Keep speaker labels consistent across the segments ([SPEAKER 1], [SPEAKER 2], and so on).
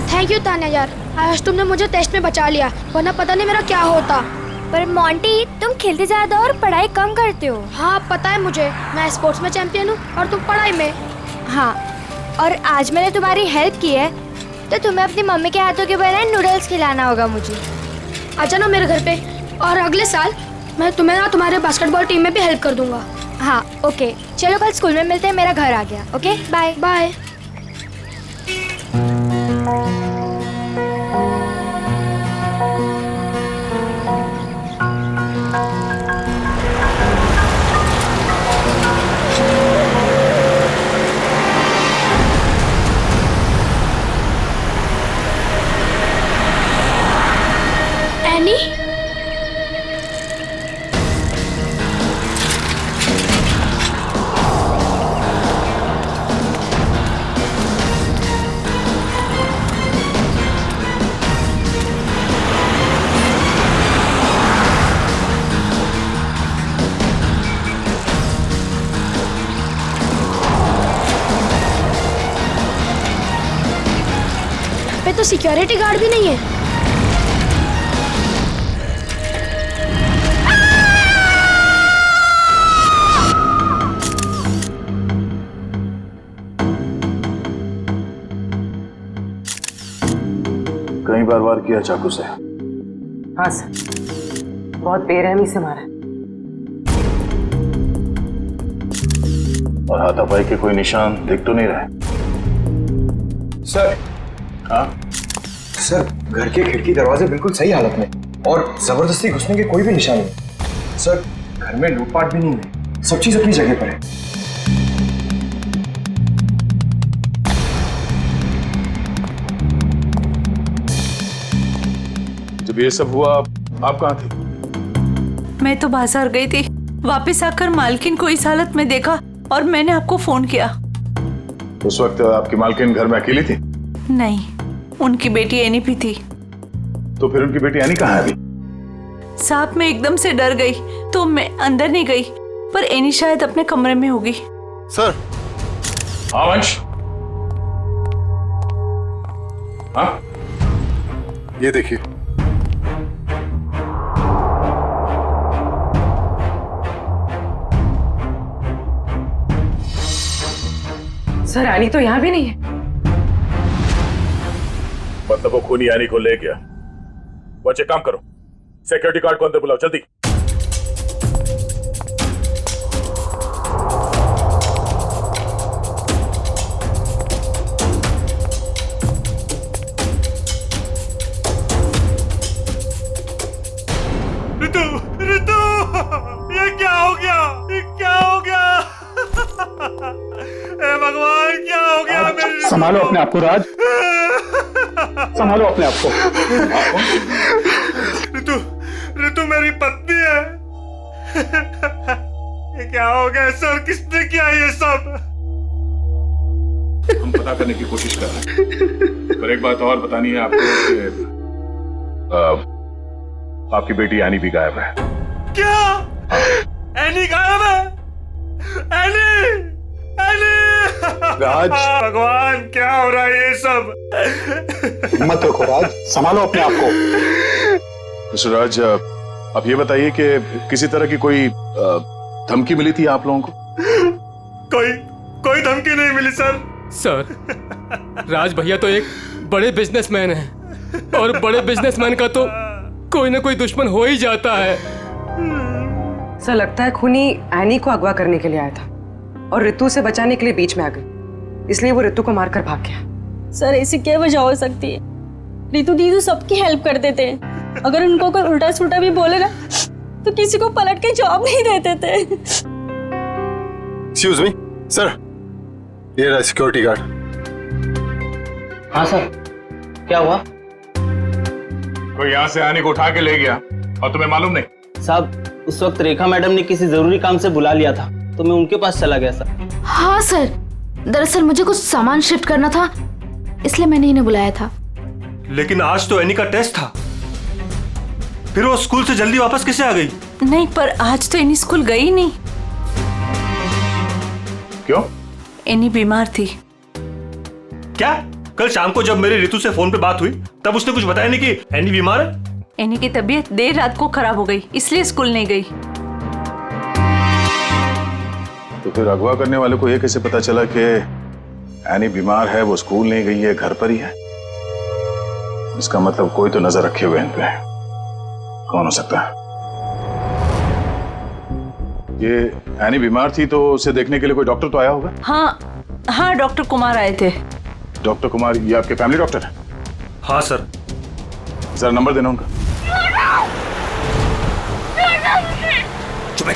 [SPEAKER 1] Thank you Tanya यार, आज तुमने मुझे टेस्ट में बचा लिया, वरना पता नहीं मेरा क्या होता।
[SPEAKER 2] पर मोंटी, तुम खेलते ज्यादा और पढ़ाई कम करते हो।
[SPEAKER 1] हाँ पता है मुझे, मैं स्पोर्ट्स में चैंपियन हूँ और तुम पढ़ाई में।
[SPEAKER 2] हाँ, और आज मैंने तुम्हारी हेल्प की है तो तुम्हें अपनी मम्मी के हाथों के बनाए नूडल्स खिलाना होगा मुझे।
[SPEAKER 1] आ जाना मेरे घर पे, और अगले साल मैं तुम्हें ना तुम्हारे बास्केटबॉल टीम में भी हेल्प कर दूंगा।
[SPEAKER 2] हाँ ओके, चलो कल स्कूल में मिलते हैं, मेरा घर आ गया। Okay bye
[SPEAKER 1] bye. एनी, यहाँ पे तो सिक्योरिटी गार्ड भी नहीं है।
[SPEAKER 3] कई बार वार किया चाकू से।
[SPEAKER 4] हाँ सर, बहुत बेरहमी से मारा।
[SPEAKER 3] और हाथापाई के कोई निशान दिख तो नहीं रहे?
[SPEAKER 5] सर।
[SPEAKER 3] हाँ
[SPEAKER 5] सर, घर के खिड़की दरवाजे बिल्कुल सही हालत में और जबरदस्ती घुसने के कोई भी निशान नहीं। सर, घर में लूटपाट भी नहीं है, सब चीज अपनी जगह पर है।
[SPEAKER 3] जब ये सब हुआ आप कहाँ थे?
[SPEAKER 6] मैं तो बाजार गई थी, वापस आकर मालकिन को इस हालत में देखा और मैंने आपको फोन किया।
[SPEAKER 3] उस वक्त आपकी मालकिन घर में अकेली थी?
[SPEAKER 6] नहीं, उनकी बेटी एनी भी थी।
[SPEAKER 3] तो फिर उनकी बेटी एनी कहाँ है अभी?
[SPEAKER 6] साहब मैं एकदम से डर गई तो मैं अंदर नहीं गई, पर एनी शायद अपने कमरे में होगी।
[SPEAKER 3] सर। हाँ वंश। हाँ
[SPEAKER 5] ये देखिए।
[SPEAKER 4] सर, एनी तो यहाँ भी नहीं है।
[SPEAKER 3] मतलब वो खूनी एनी को ले गया। बच्चे काम करो, सिक्योरिटी गार्ड को अंदर बुलाओ जल्दी।
[SPEAKER 7] रितु, रितु, ये क्या हो गया? ये क्या हो गया? हे भगवान, क्या हो गया मेरी रितु?
[SPEAKER 8] संभालो अपने आप को राज, संभालो अपने आप को।
[SPEAKER 7] रितु, रितु मेरी पत्नी है। ये क्या हो गया सर? किसने किया ये सब?
[SPEAKER 3] हम पता करने की कोशिश कर रहे हैं, पर एक बात और बतानी है आपको कि आपकी बेटी एनी भी गायब है।
[SPEAKER 7] क्या? एनी गायब है? Annie, Annie!
[SPEAKER 8] राज।
[SPEAKER 7] भगवान, क्या हो रहा है ये सब?
[SPEAKER 8] मत रखो राज, संभालो अपने आप को।
[SPEAKER 3] मिस्टर राज, आप ये बताइए कि किसी तरह की कोई धमकी मिली थी आप लोगों को?
[SPEAKER 7] कोई धमकी नहीं मिली सर।
[SPEAKER 9] सर, राज भैया तो एक बड़े बिजनेसमैन हैं और बड़े बिजनेसमैन का तो कोई ना कोई दुश्मन हो ही जाता है।
[SPEAKER 4] सर, लगता है खूनी एनी को अगवा करने के लिए आया था और रितु से बचाने के लिए बीच में आ गई, इसलिए वो रितु को मारकर भाग गया।
[SPEAKER 10] सर, ऐसी क्या वजह हो सकती है? रितु दीदी सबकी हेल्प कर देते हैं, अगर उनको कोई उल्टा सुल्टा भी बोलेगा तो किसी को पलट के जवाब नहीं देते थे।
[SPEAKER 5] एक्सक्यूज मी सर, ये रहा सिक्योरिटी गार्ड।
[SPEAKER 11] हाँ सर, क्या हुआ?
[SPEAKER 3] कोई यहाँ से आने को उठा के ले गया और तुम्हें मालूम नहीं?
[SPEAKER 11] साहब, उस वक्त रेखा मैडम ने किसी जरूरी काम से बुला लिया था तो मैं उनके पास चला गया सर।
[SPEAKER 12] हाँ सर, दरअसल मुझे कुछ सामान शिफ्ट करना था, इसलिए मैंने इन्हें बुलाया था।
[SPEAKER 7] लेकिन आज तो एनी का टेस्ट था, फिर वो स्कूल से जल्दी वापस कैसे आ गई?
[SPEAKER 6] नहीं, पर आज तो एनी स्कूल गई नहीं।
[SPEAKER 3] क्यों?
[SPEAKER 6] एनी बीमार थी।
[SPEAKER 7] क्या? कल शाम को जब मेरी ऋतु से फोन पे बात हुई तब उसने कुछ बताया नहीं कि एनी बीमार है?
[SPEAKER 6] एनी की तबीयत देर रात को खराब हो गई, इसलिए स्कूल नहीं गई।
[SPEAKER 3] तो फिर अगवा करने वाले को ये कैसे पता चला कि एनी बीमार है, वो स्कूल नहीं गई है, घर पर ही है? इसका मतलब कोई तो नजर रखे हुए इन पे। कौन हो सकता है? ये एनी बीमार थी तो उसे देखने के लिए कोई डॉक्टर तो आया होगा?
[SPEAKER 6] हाँ, डॉक्टर कुमार आए थे।
[SPEAKER 3] डॉक्टर कुमार ये आपके फैमिली डॉक्टर है?
[SPEAKER 7] हाँ सर।
[SPEAKER 3] जरा नंबर देना उनका।
[SPEAKER 7] चुप है।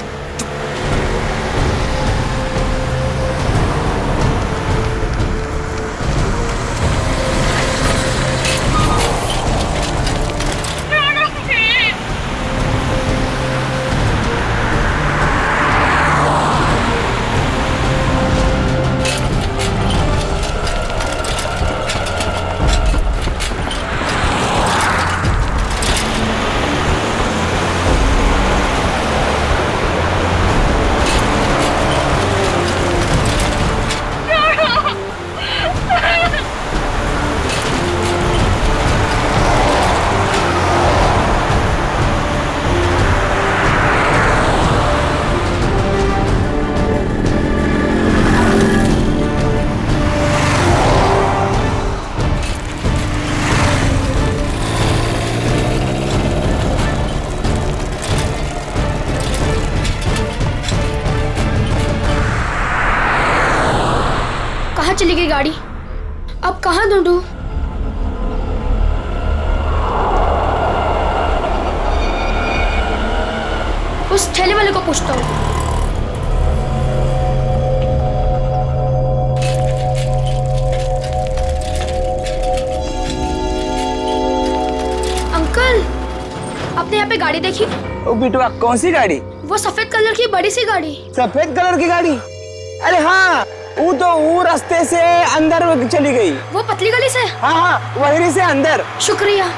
[SPEAKER 1] कहाँ चली गई गाड़ी? अब कहाँ ढूंढूं? उस ठेले वाले को पूछता हूँ। अंकल, आपने यहाँ पे गाड़ी देखी?
[SPEAKER 11] ओ बिटवा, कौन सी गाड़ी?
[SPEAKER 1] वो सफेद कलर की बड़ी सी गाड़ी।
[SPEAKER 11] सफेद कलर की गाड़ी? अरे हाँ, वो रास्ते से अंदर चली गई।
[SPEAKER 1] वो पतली गली से?
[SPEAKER 11] हाँ, वहीं से अंदर।
[SPEAKER 1] शुक्रिया।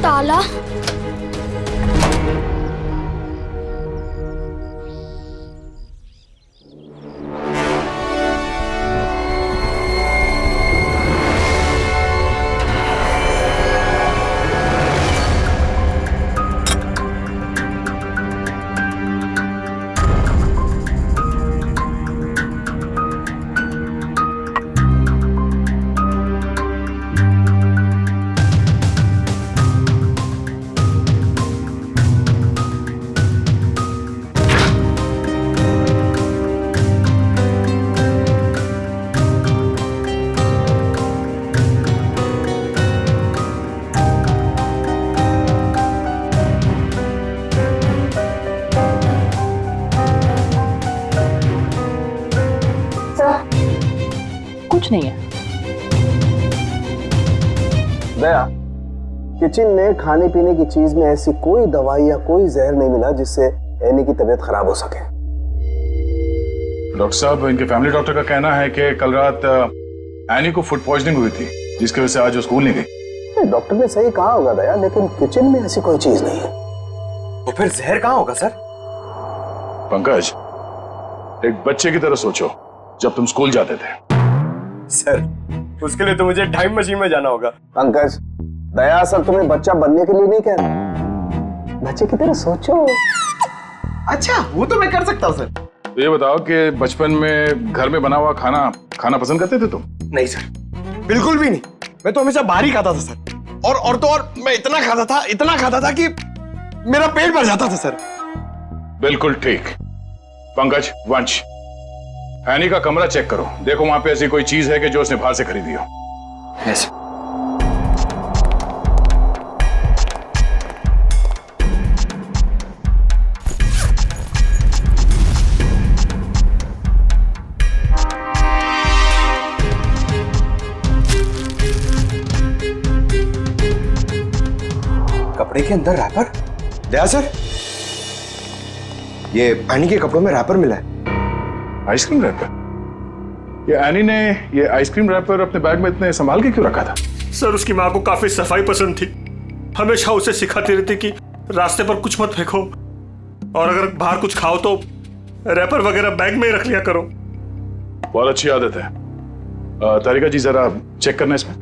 [SPEAKER 1] ताला?
[SPEAKER 6] कुछ नहीं है।
[SPEAKER 12] दया, किचन में खाने पीने की चीज में ऐसी कोई दवाई या कोई जहर नहीं मिला जिससे एनी की तबीयत खराब हो सके।
[SPEAKER 3] डॉक्टर साहब, इनके फैमिली डॉक्टर का कहना है कि कल रात एनी को फूड पॉइजनिंग हुई थी, जिसकी वजह से आज वो स्कूल नहीं गई।
[SPEAKER 12] डॉक्टर ने सही कहा होगा दया, लेकिन किचन में ऐसी कोई चीज नहीं है।
[SPEAKER 5] तो फिर जहर कहाँ होगा सर?
[SPEAKER 3] पंकज, एक बच्चे की तरह सोचो, जब तुम स्कूल जाते थे।
[SPEAKER 5] सर, उसके लिए तो मुझे टाइम मशीन में जाना होगा।
[SPEAKER 12] पंकज, दया सर तुम्हें बच्चा बनने के लिए नहीं कह रहा, बच्चे की तरह सोचो।
[SPEAKER 5] अच्छा, वो तो मैं कर सकता हूँ सर।
[SPEAKER 3] तो ये बताओ कि बचपन में घर में बना हुआ खाना खाना पसंद करते थे तुम?
[SPEAKER 5] नहीं सर, बिल्कुल भी नहीं। मैं तो हमेशा बाहर ही खाता था सर। और तो और मैं इतना खाता था कि मेरा पेट भर जाता था सर।
[SPEAKER 3] बिल्कुल ठीक। पंकज, वंश, एनी का कमरा चेक करो, देखो वहां पे ऐसी कोई चीज है कि जो उसने बाहर से खरीदी हो।
[SPEAKER 5] यस। कपड़े के अंदर रैपर? दया सर, ये एनी के कपड़ों में रैपर मिला है।
[SPEAKER 3] Ice cream wrapper? ये एनी ने ये आइसक्रीम रैपर अपने बैग में इतने संभाल के क्यों रखा था?
[SPEAKER 7] सर, उसकी माँ को काफी सफाई पसंद थी, हमेशा उसे सिखाती रहती कि रास्ते पर कुछ मत फेंको और अगर बाहर कुछ खाओ तो रैपर वगैरह बैग में ही रख लिया करो।
[SPEAKER 3] बहुत अच्छी आदत है। तारिका जी, जरा चेक करना इसमें।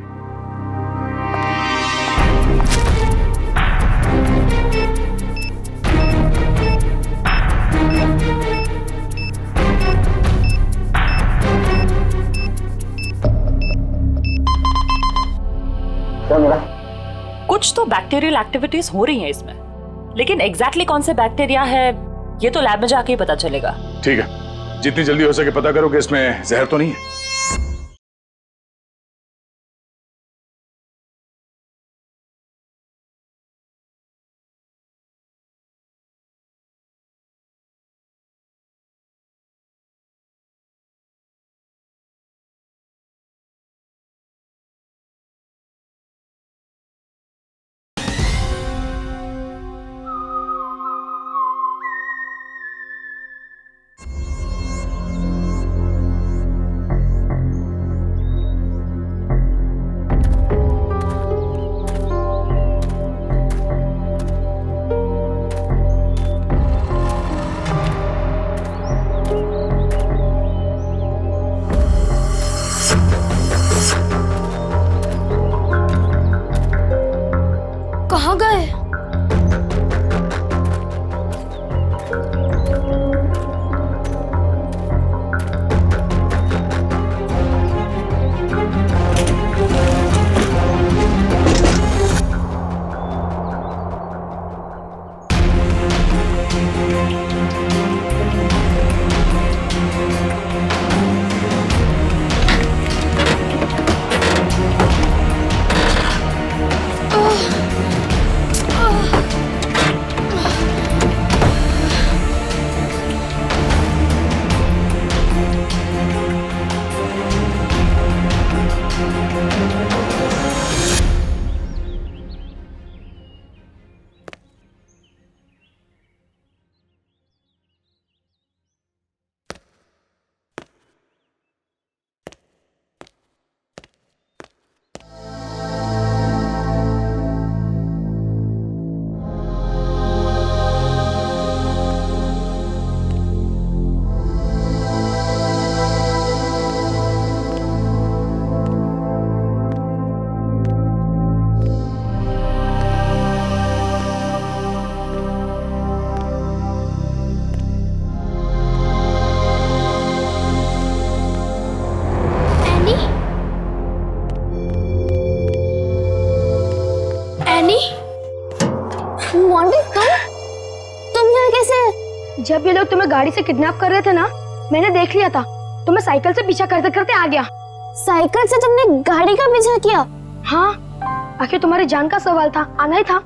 [SPEAKER 6] कुछ तो बैक्टीरियल एक्टिविटीज हो रही हैं इसमें, लेकिन एग्जैक्टली कौन से बैक्टीरिया है ये तो लैब में जाके ही पता चलेगा।
[SPEAKER 3] ठीक है, जितनी जल्दी हो सके पता करो कि इसमें जहर तो नहीं है।
[SPEAKER 1] कहाँ गए? जब ये लोग तुम्हें गाड़ी से किडनैप कर रहे थे ना, मैंने देख लिया था। तो मैं साइकिल से पीछा करते करते आ गया।
[SPEAKER 2] साइकिल से तुमने गाड़ी का पीछा किया?
[SPEAKER 1] हाँ, आखिर तुम्हारी जान का सवाल था, आना ही था।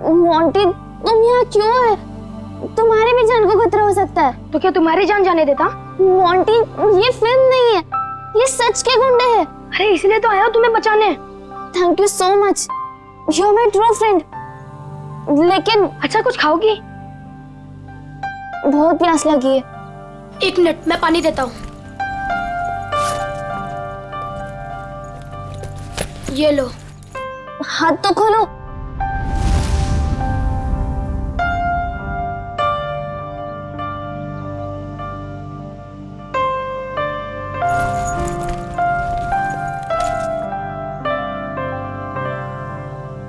[SPEAKER 2] मोंटी, तुम यहाँ क्यों है? तुम्हारी भी जान को खतरा हो सकता है।
[SPEAKER 1] तो क्या तुम्हारी जान जाने देता?
[SPEAKER 2] मोंटी, ये फिल्म नहीं है, ये सच के गुंडे हैं।
[SPEAKER 1] अरे इसलिए तो आया हूँ तुम्हें बचाने।
[SPEAKER 2] Thank you so much, you are my true friend. लेकिन
[SPEAKER 1] अच्छा कुछ खाओगी?
[SPEAKER 2] बहुत प्यास लगी है।
[SPEAKER 1] 1 मिनट, मैं पानी देता हूँ। ये लो।
[SPEAKER 2] हाथ तो खोलो।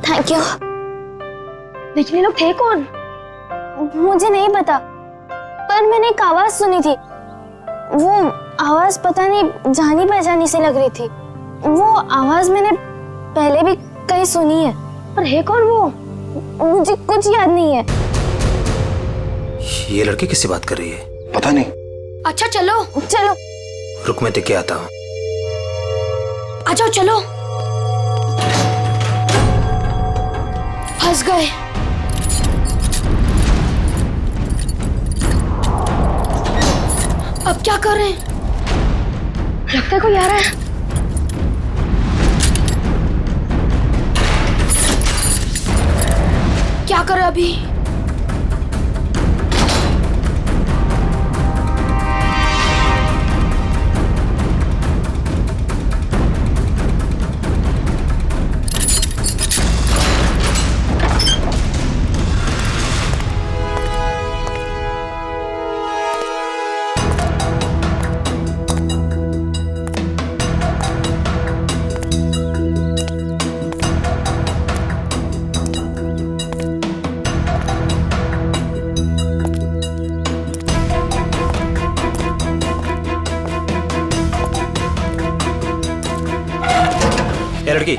[SPEAKER 2] Thank you.
[SPEAKER 1] लेकिन ये लोग थे कौन?
[SPEAKER 2] मुझे नहीं पता, पर मैंने एक आवाज सुनी थी। वो आवाज पता नहीं जानी पहचानी सी लग रही थी। वो आवाज मैंने पहले भी कहीं सुनी है,
[SPEAKER 1] पर है कौन वो?
[SPEAKER 2] मुझे कुछ याद नहीं है।
[SPEAKER 13] ये लड़की किससे बात कर रही है?
[SPEAKER 12] पता नहीं।
[SPEAKER 1] अच्छा चलो
[SPEAKER 2] चलो।
[SPEAKER 13] रुक, मैं देख के आता हूँ।
[SPEAKER 1] आ जाओ, चलो। फंस गए। अब क्या कर रहे हैं? लगता है कोई आ रहा है। क्या करें अभी?
[SPEAKER 13] ये लड़की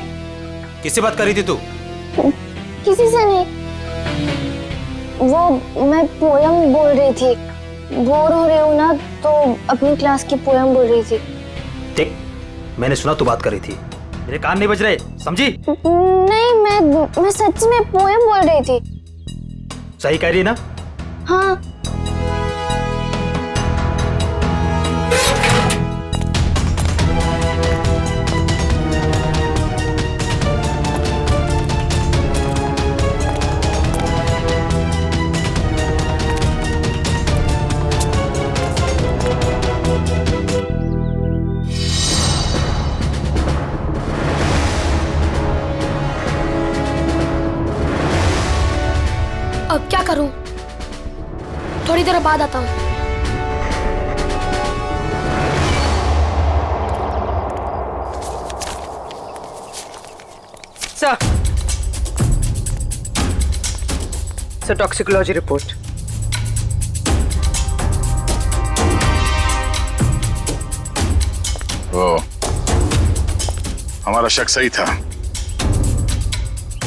[SPEAKER 13] किससे बात कर रही थी तू?
[SPEAKER 2] किसी से नहीं। वो मैं पोयम बोल रही थी। बोर हो रही हूँ ना, तो अपनी क्लास की पोयम बोल रही थी।
[SPEAKER 13] देख, मैंने सुना तू बात कर रही थी, मेरे कान नहीं बज रहे, समझी?
[SPEAKER 2] नहीं, मैं सच में पोयम बोल रही थी।
[SPEAKER 13] सही कह रही है ना?
[SPEAKER 2] हाँ।
[SPEAKER 1] अब क्या करूं? थोड़ी देर बाद आता हूं।
[SPEAKER 4] Sir, toxicology report.
[SPEAKER 3] वो हमारा शक सही था।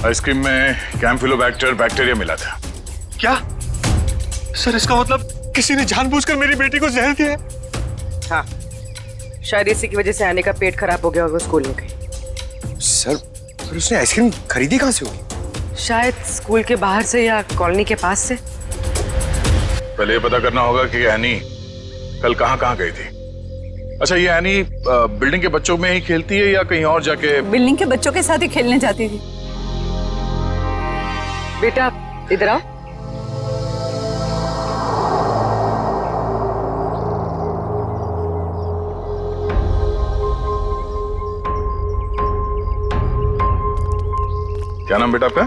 [SPEAKER 3] आइसक्रीम में कैम्फिलोबैक्टर बैक्टीरिया मिला था।
[SPEAKER 7] क्या सर, इसका मतलब किसी ने जानबूझकर मेरी बेटी को जहर दिया है?
[SPEAKER 4] हाँ, शायद इसी की वजह से आने का पेट खराब हो गया और वो स्कूल में गई।
[SPEAKER 5] सर, फिर उसने आइसक्रीम खरीदी कहाँ से होगी?
[SPEAKER 4] शायद स्कूल के बाहर से या कॉलोनी के पास से।
[SPEAKER 3] पहले ये पता करना होगा कि एनी कल कहाँ गई थी। अच्छा, ये एनी बिल्डिंग के बच्चों में ही खेलती है या कहीं और जाके?
[SPEAKER 10] बिल्डिंग के बच्चों के साथ ही खेलने जाती थी।
[SPEAKER 4] बेटा इधर आओ।
[SPEAKER 3] क्या नाम बेटा आपका?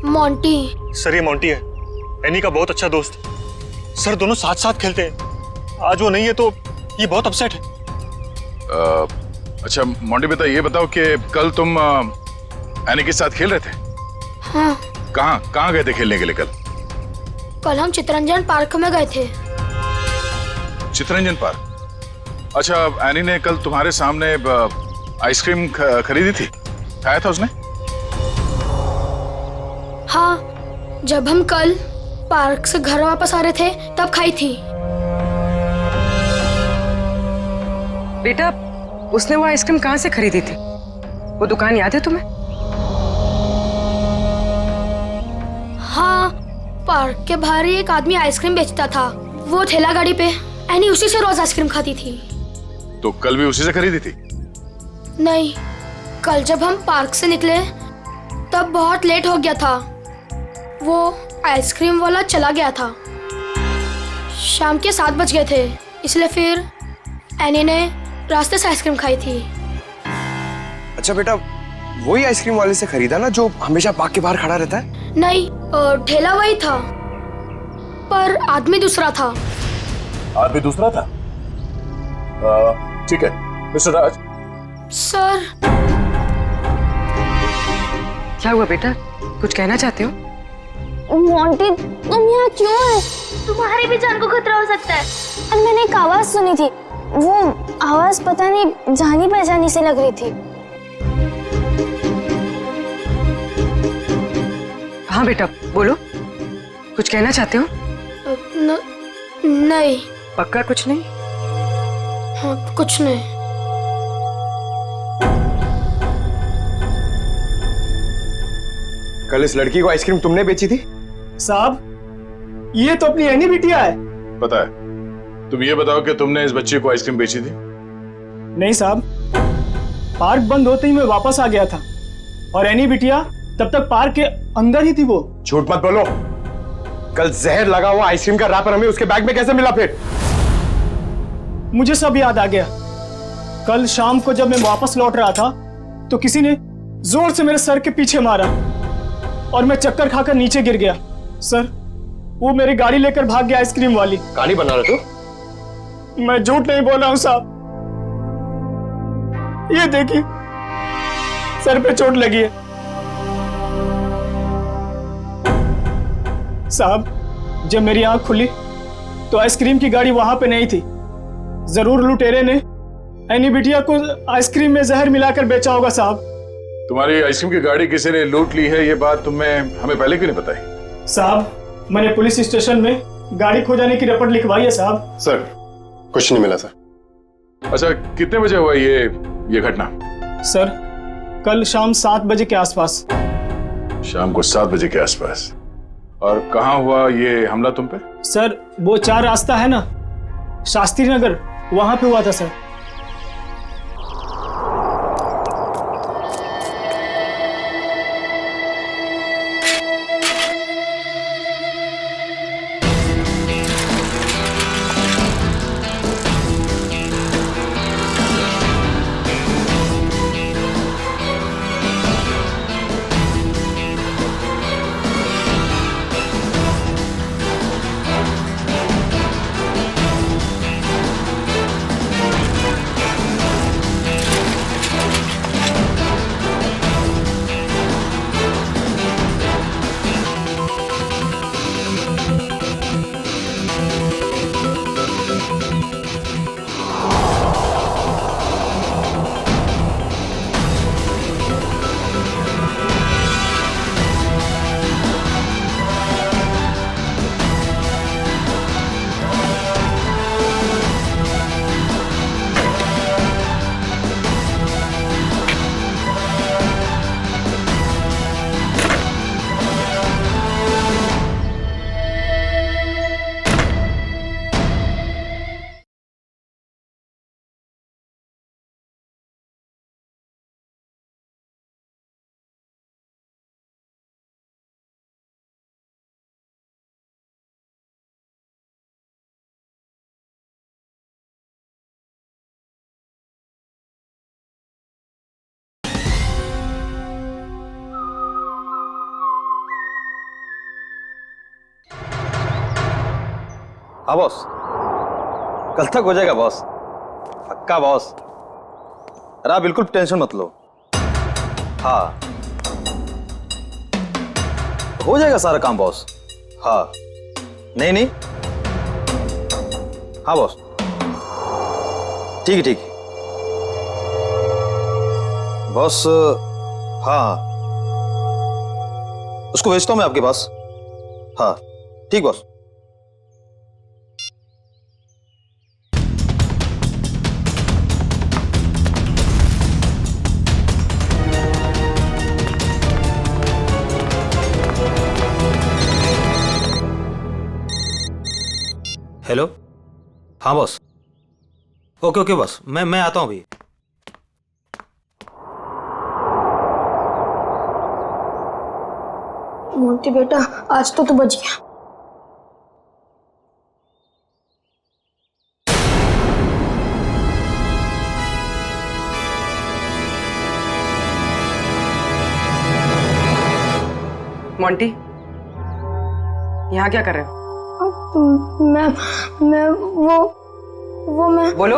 [SPEAKER 1] मोंटी।
[SPEAKER 7] सर, ये मोंटी है, एनी का बहुत अच्छा दोस्त। सर, दोनों साथ साथ खेलते हैं। आज वो नहीं है तो ये बहुत अपसेट है।
[SPEAKER 3] अच्छा मोंटी बेटा, ये बताओ कि कल तुम एनी के साथ खेल रहे थे?
[SPEAKER 1] हाँ।
[SPEAKER 3] कहाँ गए थे खेलने के लिए कल?
[SPEAKER 1] कल हम चितरंजन पार्क में गए थे।
[SPEAKER 3] चितरंजन पार्क? अच्छा, एनी ने कल तुम्हारे सामने आइसक्रीम खरीदी थी, खाया था उसने?
[SPEAKER 1] हाँ, जब हम कल पार्क से घर वापस आ रहे थे तब खाई थी।
[SPEAKER 4] बेटा, उसने वो आइसक्रीम कहाँ से खरीदी थी? वो दुकान याद है तुम्हें?
[SPEAKER 1] हाँ, पार्क के बाहर ही एक आदमी आइसक्रीम बेचता था। वो ठेला गाड़ी पे एनी उसी से रोज आइसक्रीम खाती थी।
[SPEAKER 3] तो कल भी उसी से खरीदी थी?
[SPEAKER 1] नहीं, कल जब हम पार्क से निकले तब बहुत लेट हो गया था। वो आइसक्रीम वाला चला गया था। शाम के 7 बज गए थे, इसलिए फिर एनी ने रास्ते से आइसक्रीम खाई थी।
[SPEAKER 5] अच्छा बेटा, वही आइसक्रीम वाले से खरीदा ना जो हमेशा पार्क के बाहर खड़ा रहता है?
[SPEAKER 1] नहीं, ठेला वही था पर आदमी दूसरा था।
[SPEAKER 3] आदमी दूसरा था? ठीक है मिस्टर राज।
[SPEAKER 1] सर।
[SPEAKER 4] क्या हुआ बेटा, कुछ कहना चाहते हो?
[SPEAKER 2] मोंटी, तुम यहाँ क्यों है?
[SPEAKER 1] तुम्हारी भी जान को खतरा हो सकता है।
[SPEAKER 2] और मैंने एक आवाज सुनी थी। वो आवाज पता नहीं जानी पहचानी से लग रही थी।
[SPEAKER 4] हाँ बेटा बोलो, कुछ कहना चाहते हो?
[SPEAKER 1] नहीं।
[SPEAKER 4] पक्का कुछ नहीं?
[SPEAKER 1] हाँ, कुछ नहीं।
[SPEAKER 5] कल इस लड़की को आइसक्रीम तुमने बेची थी?
[SPEAKER 8] साहब, ये तो अपनी एनी बिटिया है।
[SPEAKER 3] पता है। तुम ये बताओ कि तुमने इस बच्चे को आइसक्रीम बेची थी?
[SPEAKER 8] नहीं साहब, पार्क बंद होते ही मैं वापस आ गया था और एनी बिटिया तब तक पार्क के अंदर ही थी। वो
[SPEAKER 5] झूठ मत बोलो। कल जहर लगा हुआ आइसक्रीम का रैपर हमें उसके बैग में कैसे मिला? फिर
[SPEAKER 8] मुझे सब याद आ गया। कल शाम को जब मैं वापस लौट रहा था तो किसी ने जोर से मेरे सर के पीछे मारा और मैं चक्कर खाकर नीचे गिर गया। सर, वो मेरी गाड़ी लेकर भाग गया आइसक्रीम वाली।
[SPEAKER 5] कहानी बना रहे तू?
[SPEAKER 8] मैं झूठ नहीं बोल रहा हूं साहब। ये देखिए, सर पे चोट लगी है। साहब, जब मेरी आंख खुली तो आइसक्रीम की गाड़ी वहां पे नहीं थी। जरूर लुटेरे ने एनी बिटिया को आइसक्रीम में जहर मिलाकर बेचा होगा साहब।
[SPEAKER 3] तुम्हारी आइसक्रीम की गाड़ी किसी ने लूट ली है, ये बात तुमने हमें पहले क्यों नहीं बताई?
[SPEAKER 8] साहब, मैंने पुलिस स्टेशन में गाड़ी खो जाने की रिपोर्ट लिखवाई है साहब।
[SPEAKER 5] सर, कुछ नहीं मिला सर।
[SPEAKER 3] अच्छा, कितने बजे हुआ ये घटना?
[SPEAKER 8] सर, कल शाम 7 बजे के आसपास।
[SPEAKER 3] शाम को 7 बजे के आसपास। और कहाँ हुआ ये हमला तुम पे?
[SPEAKER 8] सर, वो 4 रास्ता है ना, शास्त्री नगर, वहां पे हुआ था सर।
[SPEAKER 13] हाँ बॉस, कल तक हो जाएगा बॉस, पक्का बॉस। अरे आप बिल्कुल टेंशन मत लो। हाँ, हो जाएगा सारा काम बॉस। हाँ, नहीं नहीं, हाँ बॉस, ठीक है ठीक है बॉस। हाँ, उसको भेजता हूँ मैं आपके पास। हाँ ठीक बॉस। हेलो, हाँ बॉस, ओके ओके बॉस, मैं आता हूँ अभी।
[SPEAKER 1] मोंटी बेटा, आज तो तू बच गया।
[SPEAKER 4] मोंटी, यहाँ क्या कर रहे हो?
[SPEAKER 1] मैं वो मैं
[SPEAKER 4] बोलो।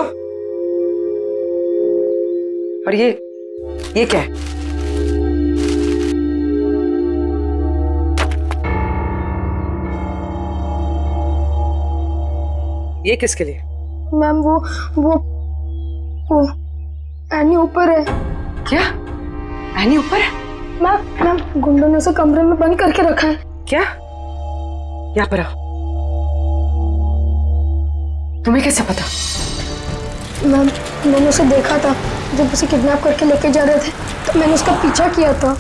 [SPEAKER 4] और ये क्या है? ये किसके लिए?
[SPEAKER 1] मैम वो एनी ऊपर है।
[SPEAKER 4] क्या? एनी ऊपर है?
[SPEAKER 1] मैम गुंडों ने उसे कमरे में बंद करके रखा है।
[SPEAKER 4] क्या? यहाँ पर आओ। तुम्हें कैसे पता?
[SPEAKER 1] मैम मैंने उसे देखा था जब उसे किडनैप करके लेके जा रहे थे, तो मैंने उसका पीछा किया था।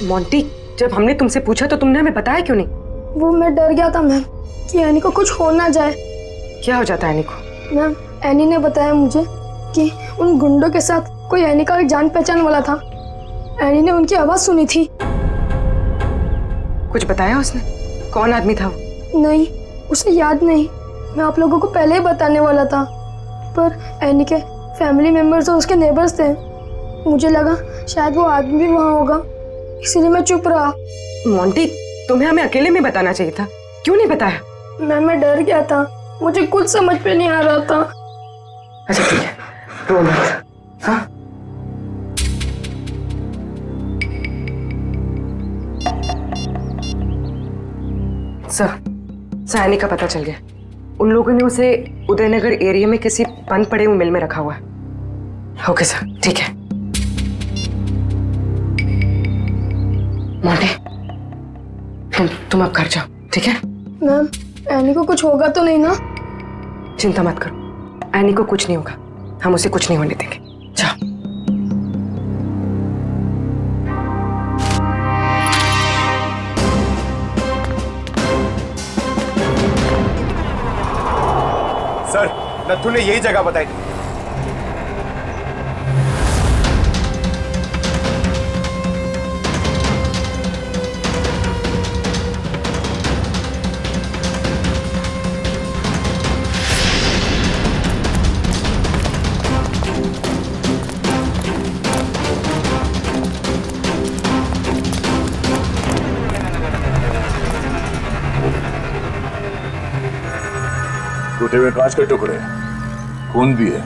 [SPEAKER 4] मोंटी, जब हमने तुमसे पूछा तो तुमने हमें बताया क्यों नहीं?
[SPEAKER 1] वो मैं डर गया था मैम कि एनी को कुछ हो ना जाए।
[SPEAKER 4] क्या हो जाता है एनी को?
[SPEAKER 1] मैम एनी ने बताया मुझे कि उन गुंडों के साथ कोई एनी का जान पहचान वाला था। एनी ने उनकी आवाज सुनी थी।
[SPEAKER 4] कुछ बताया उसने? कौन आदमी था वो?
[SPEAKER 1] नहीं, उसे याद नहीं। मैं आप लोगों को पहले ही बताने वाला था, पर एनी के फैमिली मेंबर्स और उसके नेबर्स थे। मुझे लगा शायद वो आदमी भी वहाँ होगा, इसीलिए मैं चुप रहा।
[SPEAKER 4] मोंटी, तुम्हें हमें अकेले में बताना चाहिए था, क्यों नहीं बताया?
[SPEAKER 1] मैं डर गया था, मुझे कुछ समझ पे नहीं आ रहा था।
[SPEAKER 4] अच्छा ठीक है, रो मत। हाँ? सर, एनी का पता चल गया। उन लोगों ने उसे उदयनगर एरिया में किसी बंद पड़े हुए मिल में रखा हुआ है। ओके सर, ठीक है। मोंटी, तुम अब घर जाओ, ठीक है?
[SPEAKER 1] मैम एनी को कुछ होगा तो नहीं ना?
[SPEAKER 4] चिंता मत करो, एनी को कुछ नहीं होगा। हम उसे कुछ नहीं होने देंगे। जाओ।
[SPEAKER 5] सर, नथु ने यही जगह बताई थी।
[SPEAKER 3] टूटे हुए कांच के टुकड़े, खून भी है।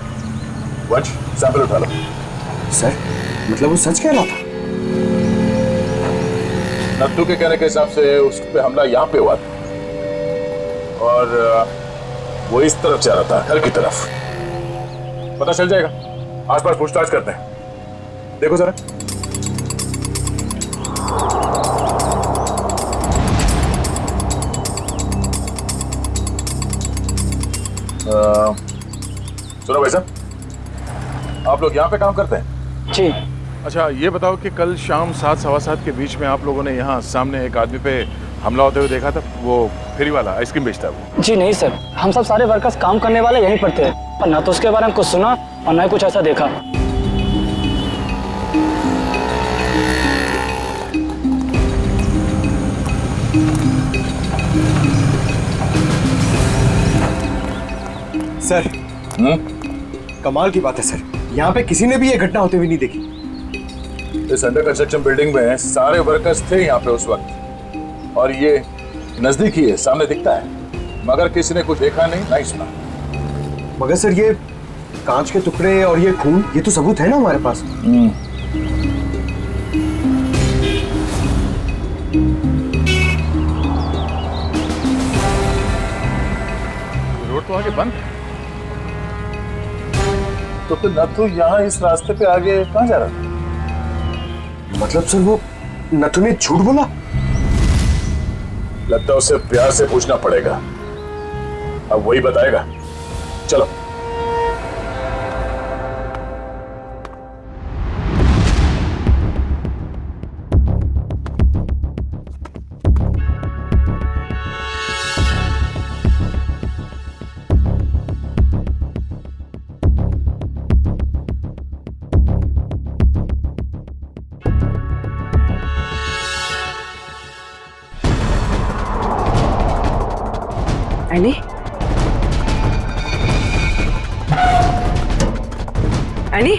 [SPEAKER 3] वंश, सैंपल उठा लो।
[SPEAKER 5] सर, मतलब वो सच कह रहा था?
[SPEAKER 3] नत्थू के कहने के हिसाब से उस पे हमला यहाँ पे हुआ था और वो इस तरफ जा रहा था, घर की तरफ। पता चल जाएगा, आसपास पूछताछ करते हैं। देखो जरा। सुनो भाई साहब, आप लोग यहाँ पे काम करते हैं?
[SPEAKER 12] जी।
[SPEAKER 3] अच्छा, ये बताओ कि कल शाम 7-7:15 के बीच में आप लोगों ने यहाँ सामने एक आदमी पे हमला होते हुए देखा था? वो फेरी वाला आइसक्रीम बेचता है वो।
[SPEAKER 12] जी नहीं सर, हम सब सारे वर्कर्स काम करने वाले यहीं पर थे, और ना तो उसके बारे में कुछ सुना और ना ही कुछ ऐसा देखा।
[SPEAKER 5] सर, कमाल की बात है सर, यहाँ पे किसी ने भी ये घटना होते हुए नहीं देखी।
[SPEAKER 3] इस अंडर कंस्ट्रक्शन बिल्डिंग में सारे वर्कर्स थे यहाँ पे उस वक्त, और ये नजदीक ही है, सामने दिखता है, मगर किसी ने कुछ देखा नहीं, नहीं सुना।
[SPEAKER 5] मगर सर, ये कांच के टुकड़े और ये खून, ये तो सबूत है ना हमारे पास।
[SPEAKER 3] रोड तो आगे बंद है, तो फिर नथु यहाँ इस रास्ते पे आगे कहाँ जा रहा था?
[SPEAKER 5] मतलब सर, वो नथु ने झूठ बोला?
[SPEAKER 3] लगता है उसे प्यार से पूछना पड़ेगा, अब वही बताएगा। चलो।
[SPEAKER 4] एनी? एनी?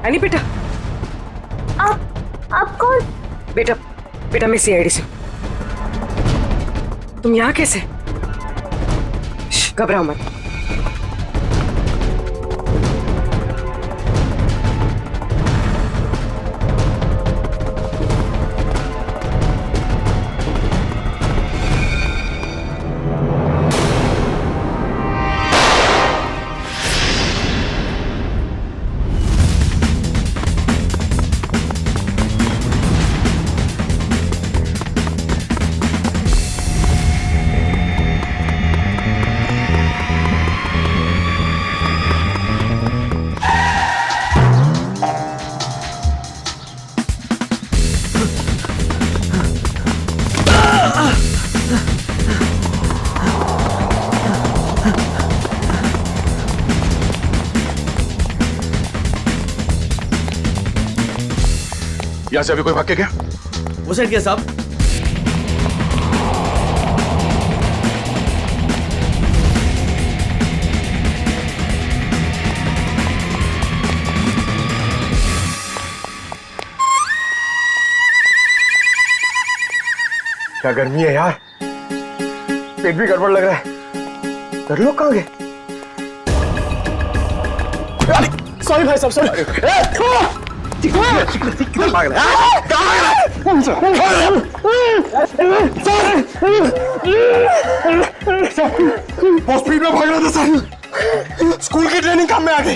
[SPEAKER 4] एनी बेटा,
[SPEAKER 2] आप कौन?
[SPEAKER 4] बेटा बेटा मैं सीआईडी से हूं। तुम यहाँ कैसे? घबराओ मत।
[SPEAKER 3] यहाँ से अभी कोई भाग के गया?
[SPEAKER 11] वो साइड क्या साहब?
[SPEAKER 5] क्या गर्मी है यार, पेट भी गड़बड़ लग रहा है। घर लोग कहाँ गए?
[SPEAKER 8] सॉरी भाई साहब, सॉरी।
[SPEAKER 5] बहुत स्पीड में भाग रहा था सर, स्कूल की ट्रेनिंग काम में आ गई।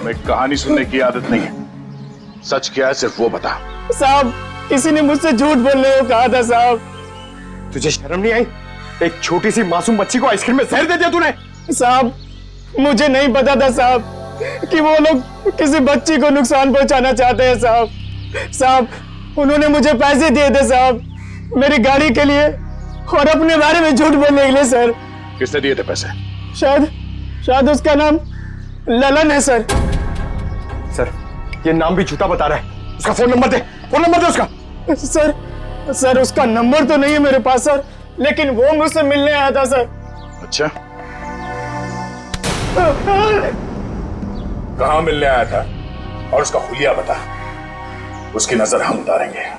[SPEAKER 3] मैं कहानी सुनने की आदत नहीं है, सच क्या है सिर्फ वो बता।
[SPEAKER 8] साहब किसी ने मुझसे झूठ बोलने को कहा था साहब।
[SPEAKER 5] तुझे शर्म नहीं आई? एक छोटी सी मासूम बच्ची को आइसक्रीम में जहर दे दिया तूने।
[SPEAKER 8] साहब मुझे नहीं पता था साहब कि वो लोग किसी बच्ची को नुकसान पहुंचाना चाहते हैं साहब। साहब उन्होंने मुझे पैसे दिए थे साहब, मेरी गाड़ी के लिए और अपने बारे में झूठ बोलने के लिए सर।
[SPEAKER 3] किसने दिए थे पैसे?
[SPEAKER 8] शायद उसका नाम ललन है सर।
[SPEAKER 5] सर ये नाम भी झूठा बता रहा है। उसका फोन नंबर दे, फोन नंबर दे उसका।
[SPEAKER 8] सर उसका नंबर तो नहीं है मेरे पास सर, लेकिन वो मुझसे मिलने आया था सर।
[SPEAKER 3] अच्छा, कहाँ मिलने आया था और उसका हुलिया बता, उसकी नजर हम उतारेंगे।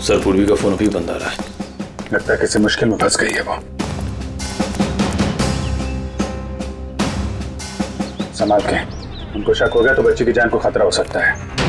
[SPEAKER 13] सर पूर्वी का फोन अभी बंद आ रहा है।
[SPEAKER 3] लगता है किसी मुश्किल में फंस गई है वो। संभाल के, उनको शक हो गया तो बच्ची की जान को खतरा हो सकता है।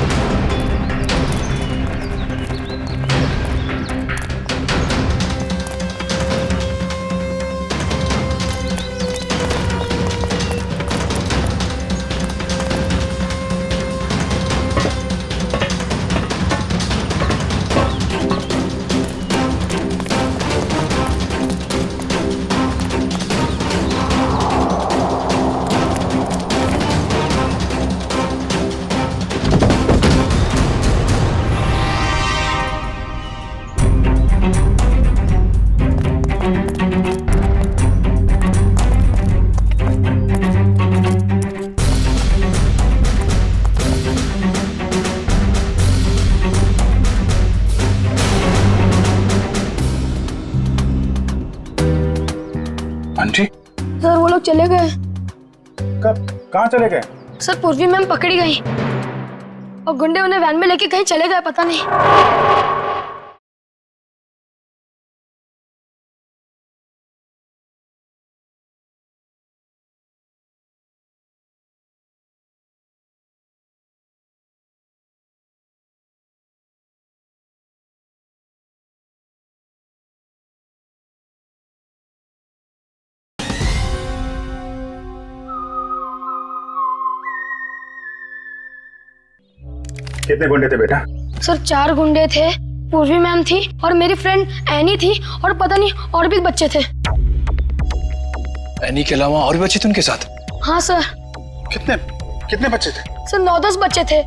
[SPEAKER 3] आंटी?
[SPEAKER 1] सर वो लोग चले गए।
[SPEAKER 3] कब? कहाँ चले गए?
[SPEAKER 1] सर पूर्वी मैम पकड़ी गई और गुंडे उन्हें वैन में लेके कहीं चले गए, पता नहीं।
[SPEAKER 3] कितने गुंडे थे बेटा?
[SPEAKER 1] सर 4 गुंडे थे, पूर्वी मैम थी और मेरी फ्रेंड एनी थी और पता नहीं और भी बच्चे थे।
[SPEAKER 13] एनी के अलावा और भी बच्चे थे उनके साथ?
[SPEAKER 1] हाँ सर।
[SPEAKER 3] कितने कितने बच्चे थे?
[SPEAKER 1] सर 9-10 बच्चे थे।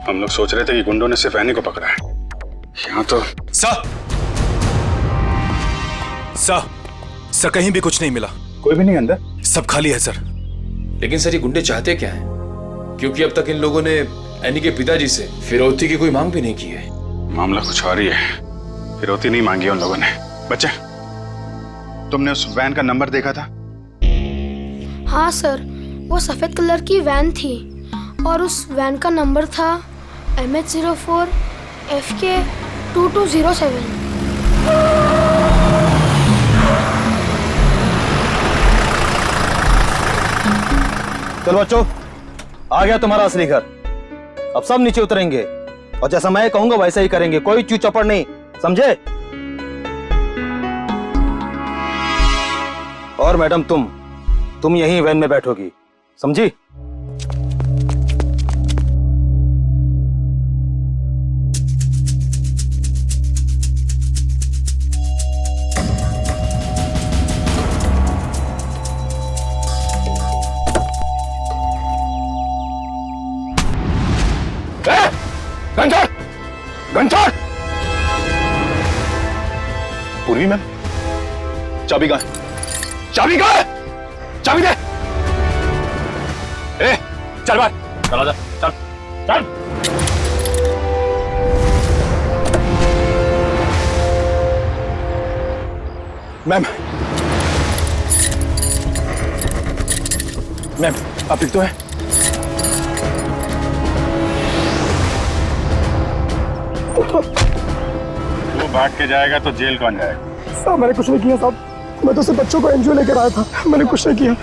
[SPEAKER 3] हम लोग सोच रहे थे कि गुंडों ने सिर्फ एनी को पकड़ा है। यहाँ तो
[SPEAKER 5] सर कहीं भी कुछ नहीं मिला।
[SPEAKER 3] कोई भी नहीं अंदर?
[SPEAKER 5] सब खाली है सर।
[SPEAKER 14] लेकिन सर ये गुंडे चाहते क्या हैं? क्योंकि अब तक इन लोगों ने एनी के पिताजी से फिरौती की कोई मांग भी नहीं की है।
[SPEAKER 3] मामला कुछ और ही है। फिरौती नहीं मांगी उन लोगों ने। बच्चे, तुमने उस वैन का नंबर देखा था?
[SPEAKER 1] हाँ सर, वो सफ़ेद कलर की वैन थी और उस वैन का नंबर था MH04 FK 2207।
[SPEAKER 13] चलो बच्चों, आ गया तुम्हारा असली घर। अब सब नीचे उतरेंगे और जैसा मैं कहूंगा वैसा ही करेंगे, कोई चू चपड़ नहीं, समझे? और मैडम तुम यहीं वैन में बैठोगी, समझी?
[SPEAKER 3] घंटा! पूर्वी मैम, चाबी कहाँ है? चाबी कहाँ है? चाबी दे! ए, चल बाहर, चल आजा, चल, चल। मैम, आप ठीक तो है? तू भाग के जाएगा तो जेल कौन जाएगा?
[SPEAKER 8] साहब मैंने कुछ नहीं किया साहब, मैं तो सिर्फ बच्चों को एनजीओ लेकर आया था, मैंने कुछ नहीं किया।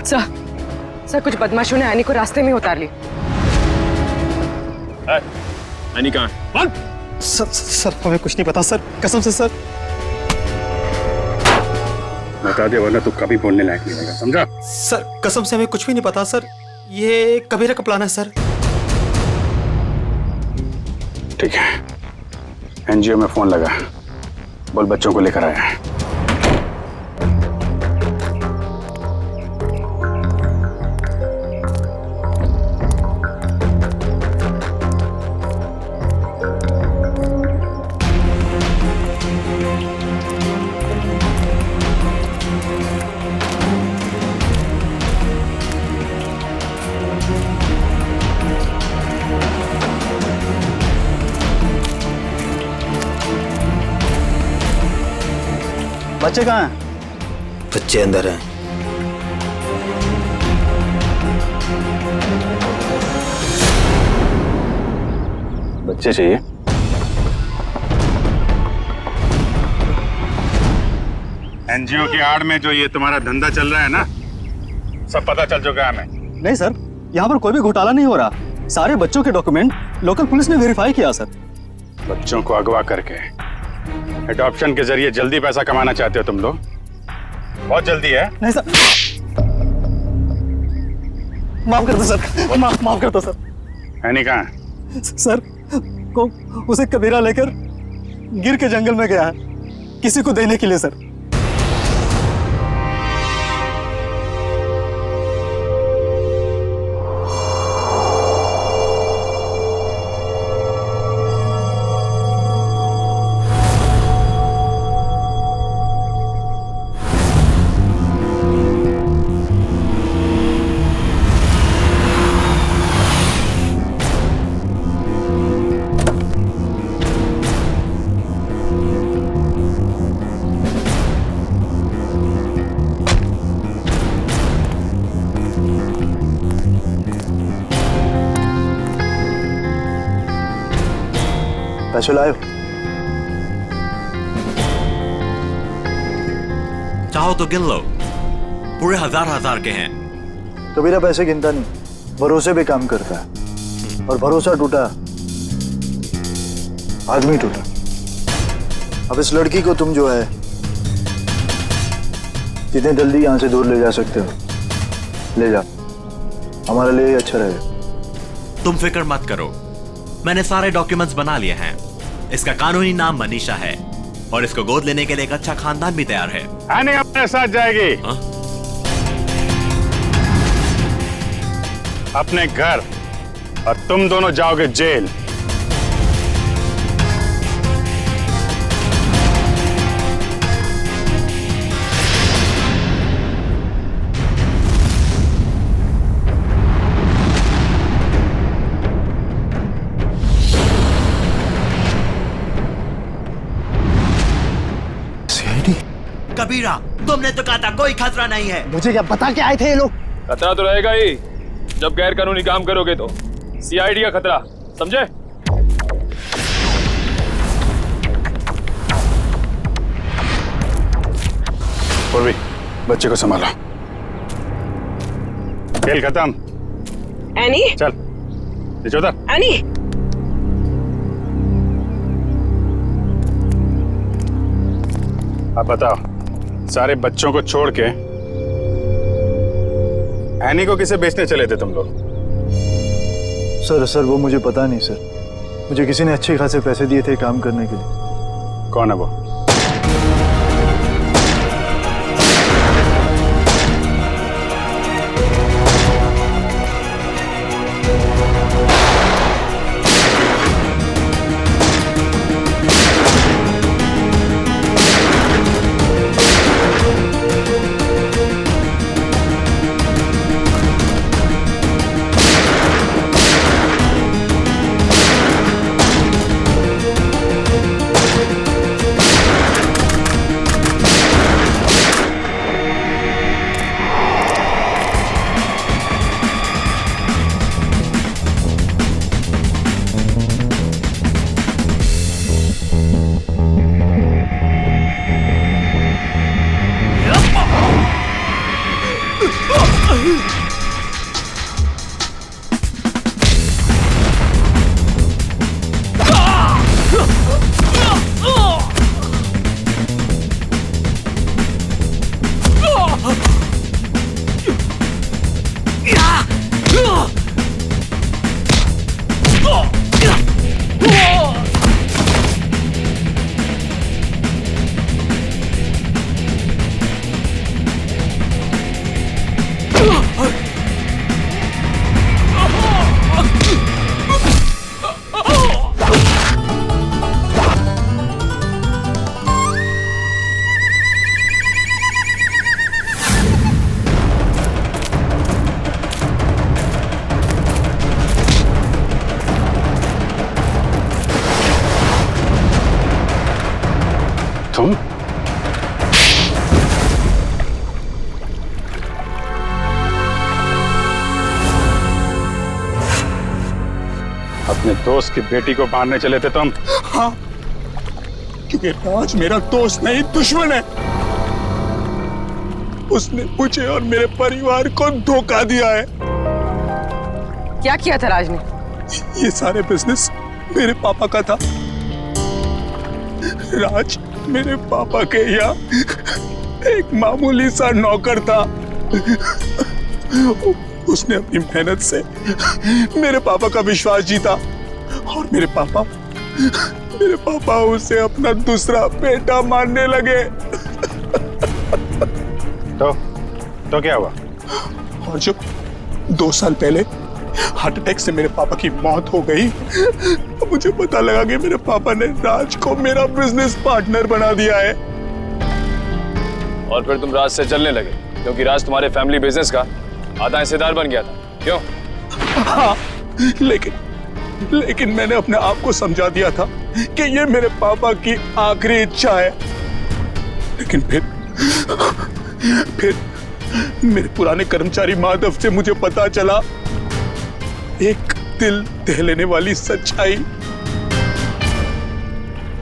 [SPEAKER 4] सर कुछ बदमाशों ने एनी को रास्ते में उतार ली।
[SPEAKER 3] एनी कहाँ है?
[SPEAKER 8] सर हमें कुछ नहीं पता सर, कसम से सर।
[SPEAKER 3] बता दे वरना तू कभी बोलने लायक नहीं रहेगा, समझा?
[SPEAKER 5] सर कसम से हमें कुछ भी नहीं पता सर, ये कबीरा का प्लान है सर।
[SPEAKER 3] ठीक है, एनजीओ में फोन लगा, बोल बच्चों को लेकर आया है।
[SPEAKER 13] बच्चे कहाँ हैं? बच्चे अंदर हैं।
[SPEAKER 3] बच्चे चाहिए? एनजीओ की आड़ में जो ये तुम्हारा धंधा चल रहा है ना, सब पता चल चुका है हमें।
[SPEAKER 5] नहीं सर, यहाँ पर कोई भी घोटाला नहीं हो रहा, सारे बच्चों के डॉक्यूमेंट लोकल पुलिस ने वेरीफाई किया सर।
[SPEAKER 3] बच्चों को अगवा करके एडॉप्शन के जरिए जल्दी पैसा कमाना चाहते हो तुम लोग? बहुत जल्दी है?
[SPEAKER 5] नहीं सर, माफ कर दो सर, माफ कर दो सर।
[SPEAKER 3] एनी कहाँ है?
[SPEAKER 5] सर को उसे कबीरा लेकर गिर के जंगल में गया है किसी को देने के लिए सर।
[SPEAKER 12] पैसे लाए?
[SPEAKER 15] चाहो तो गिन लो, पूरे हजार के हैं।
[SPEAKER 12] कबीरा पैसे गिनता नहीं, भरोसे पे काम करता है, और भरोसा टूटा आदमी टूटा। अब इस लड़की को तुम जो है जितने जल्दी यहाँ से दूर ले जा सकते हो ले जा, हमारे लिए अच्छा रहेगा।
[SPEAKER 15] तुम फिक्र मत करो, मैंने सारे डॉक्यूमेंट्स बना लिए हैं। इसका कानूनी नाम मनीषा है और इसको गोद लेने के लिए एक अच्छा खानदान भी तैयार है।
[SPEAKER 3] आने अपने साथ जाएगी। अपने घर, और तुम दोनों जाओगे जेल।
[SPEAKER 15] कबीरा, तुमने तो कहा था कोई खतरा नहीं है।
[SPEAKER 12] मुझे क्या बता के आए थे ये लोग?
[SPEAKER 14] खतरा तो रहेगा ही जब गैर कानूनी काम करोगे तो। सीआईडी का खतरा, समझे?
[SPEAKER 3] पूर्वी, बच्चे को संभालो। खेल खत्म।
[SPEAKER 4] एनी,
[SPEAKER 3] चल नीचे उतर।
[SPEAKER 4] एनी,
[SPEAKER 3] अब बताओ, सारे बच्चों को छोड़ के एनी को किसे बेचने चले थे तुम लोग?
[SPEAKER 5] सर वो मुझे पता नहीं सर। मुझे किसी ने अच्छे खासे पैसे दिए थे काम करने के लिए।
[SPEAKER 3] कौन है वो? तुम? अपने दोस्त की बेटी को मारने चले थे तुम?
[SPEAKER 7] हाँ, क्योंकि राज मेरा दोस्त नहीं दुश्मन है। उसने मुझे और मेरे परिवार को धोखा दिया है।
[SPEAKER 4] क्या किया था राज ने?
[SPEAKER 7] ये सारे बिजनेस मेरे पापा का था। राज मेरे पापा के यहाँ एक मामूली सा नौकर था। उसने अपनी मेहनत से मेरे पापा का विश्वास जीता और मेरे पापा उसे अपना दूसरा बेटा मानने लगे।
[SPEAKER 3] तो क्या हुआ?
[SPEAKER 7] और जब 2 साल पहले हार्ट अटैक से मेरे पापा की मौत हो गई तो मुझे पता लगा कि मेरे पापा ने राज को मेरा बिजनेस पार्टनर बना दिया है।
[SPEAKER 14] और फिर तुम राज से चलने लगे क्योंकि राज तुम्हारे फैमिली बिजनेस का आधा हिस्सेदार बन गया था, क्यों?
[SPEAKER 7] हाँ, लेकिन मैंने अपने आप को समझा दिया था कि ये मेरे पापा की आखिरी इच्छा है। लेकिन फिर मेरे पुराने कर्मचारी माधव से मुझे पता चला एक दिल दह लेने वाली सच्चाई।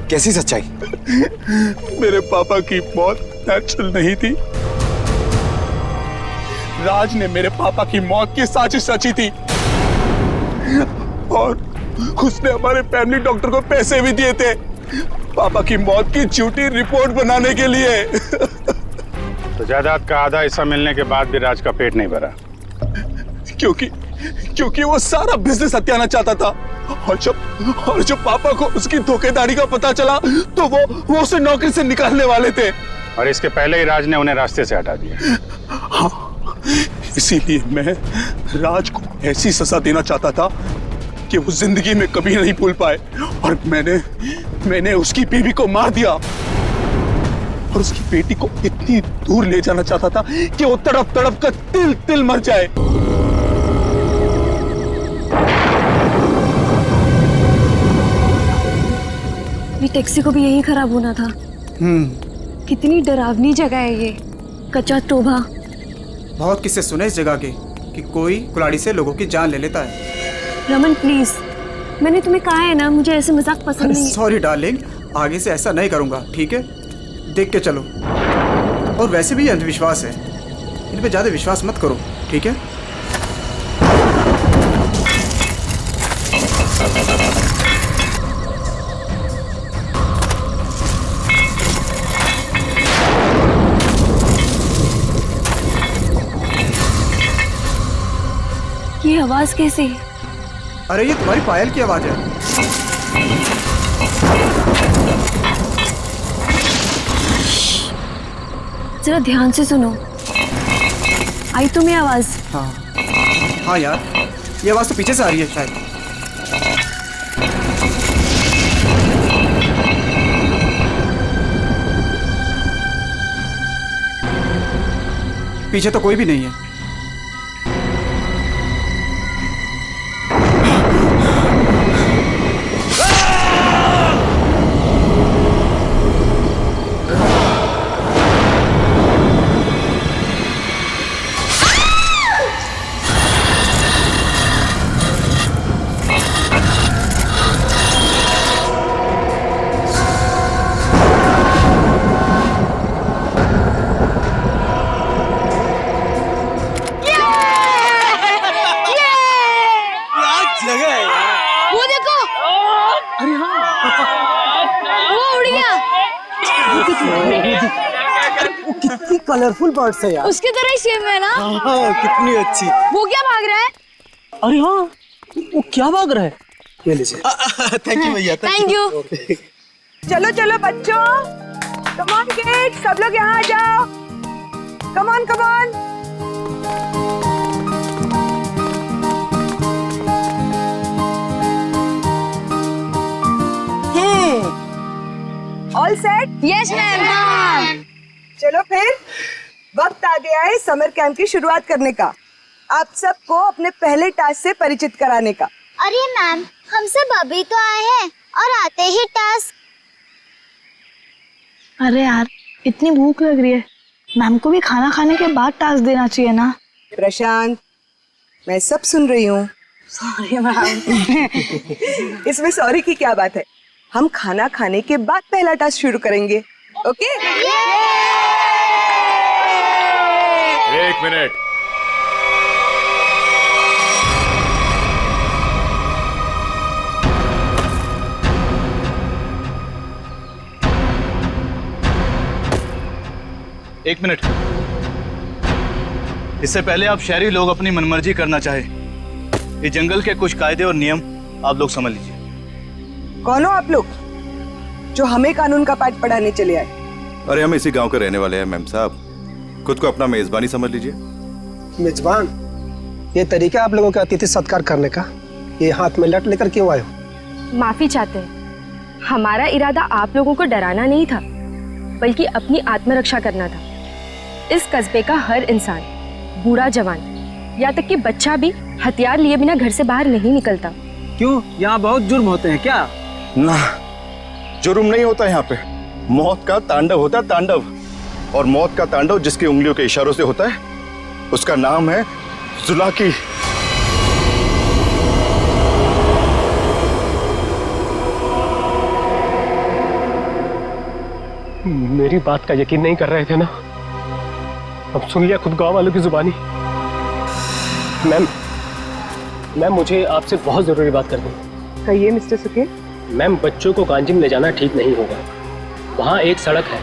[SPEAKER 5] कैसी सच्चाई?
[SPEAKER 7] मेरे पापा की मौत नेचुरल नहीं थी। राज ने मेरे पापा की मौत की साजिश रची थी और उसने हमारे फैमिली डॉक्टर को पैसे भी दिए थे पापा की मौत की झूठी रिपोर्ट बनाने के लिए।
[SPEAKER 3] तो जायदाद का आधा हिस्सा मिलने के बाद भी राज का पेट नहीं भरा,
[SPEAKER 7] क्योंकि वो सारा बिजनेस हत्याना चाहता था। और जब पापा को उसकी धोखेधारी का पता चला तो वो उसे नौकरी से निकालने वाले थे।
[SPEAKER 3] और इसके पहले ही राज ने उन्हें रास्ते से हटा दिया।
[SPEAKER 7] हाँ, इसीलिए मैं राज को ऐसी सजा देना चाहता था कि वो जिंदगी में कभी नहीं भूल पाए। और मैंने उसकी बीवी को मार दिया और उसकी बेटी को इतनी दूर ले जाना चाहता था कि वो तड़प तड़प कर तिल तिल मर जाए।
[SPEAKER 10] टैक्सी को भी यही खराब होना था। कितनी डरावनी जगह है ये, कच्चा टोभा।
[SPEAKER 8] बहुत किस्से सुने इस जगह के कि कोई कुल्हाड़ी से लोगों की जान ले लेता है।
[SPEAKER 10] रमन प्लीज, मैंने तुम्हें कहा है ना, मुझे ऐसे मजाक पसंद नहीं है।
[SPEAKER 8] सॉरी डार्लिंग, आगे से ऐसा नहीं करूंगा, ठीक है? देख के चलो। और वैसे भी ये अंधविश्वास है, इन पे ज्यादा विश्वास मत करो, ठीक है?
[SPEAKER 10] ये आवाज कैसी है?
[SPEAKER 8] अरे ये तुम्हारी पायल की आवाज है।
[SPEAKER 10] जरा ध्यान से सुनो, आई तुम्हें आवाज?
[SPEAKER 8] हाँ यार, ये आवाज तो पीछे से आ रही है शायद। पीछे तो कोई भी नहीं है।
[SPEAKER 12] कितनी कलरफुल बर्ड्स है यार।
[SPEAKER 10] उसकी तरह ही सेम है ना?
[SPEAKER 12] हाँ, कितनी अच्छी।
[SPEAKER 10] वो क्या भाग रहा है?
[SPEAKER 12] अरे हाँ, वो क्या भाग रहा है? ये लीजिए। थैंक यू भैया।
[SPEAKER 10] Thank you.
[SPEAKER 16] चलो चलो बच्चों, कम ऑन किड्स, सब लोग यहाँ आ जाओ। Come on come on. All set?
[SPEAKER 10] Yes ma'am.
[SPEAKER 16] चलो फिर वक्त आ गया है समर कैंप की शुरुआत करने का। आप सबको अपने पहले टास्क से परिचित कराने का।
[SPEAKER 2] अरे मैम, हम सब अभी तो आए हैं और आते ही टास्क।
[SPEAKER 10] अरे यार, इतनी भूख लग रही है, मैम को भी खाना खाने के बाद टास्क देना चाहिए ना।
[SPEAKER 16] प्रशांत, मैं सब सुन रही हूँ। Sorry ma'am. इसमें सॉरी की क्या बात है, हम खाना खाने के बाद पहला टास्क शुरू करेंगे। ओके?
[SPEAKER 14] एक मिनट,
[SPEAKER 13] एक मिनट। इससे पहले आप शहरी लोग अपनी मनमर्जी करना चाहे, ये जंगल के कुछ कायदे और नियम आप लोग समझ लीजिए।
[SPEAKER 16] कौन हो आप लोग जो हमें कानून का पाठ पढ़ाने चले आए?
[SPEAKER 17] अरे हम इसी गांव के रहने वाले हैं मैम साहब, खुद को अपना मेजबानी समझ लीजिए।
[SPEAKER 12] मेजबान, ये तरीका आप लोगों का अतिथि सत्कार करने का, ये हाथ में लट लेकर क्यों आए हो?
[SPEAKER 18] माफी चाहते हैं, हमारा इरादा आप लोगों को डराना नहीं था, बल्कि अपनी आत्मरक्षा करना था। इस कस्बे का हर इंसान, बूढ़ा जवान, यहाँ तक कि बच्चा भी हथियार लिए बिना घर से बाहर नहीं निकलता।
[SPEAKER 12] क्यों, यहाँ बहुत जुर्म होते हैं क्या?
[SPEAKER 17] ना, जुर्म नहीं होता यहाँ पे, मौत का तांडव होता है, तांडव। और मौत का तांडव जिसकी उंगलियों के इशारों से होता है, उसका नाम है जुलाकी।
[SPEAKER 8] मेरी बात का यकीन नहीं कर रहे थे ना, अब सुन लिया खुद गांव वालों की जुबानी। मैम मुझे आपसे बहुत जरूरी बात करनी है।
[SPEAKER 16] कहिए मिस्टर सुके।
[SPEAKER 8] मैम, बच्चों को कांजिम ले जाना ठीक नहीं होगा। वहाँ एक सड़क है,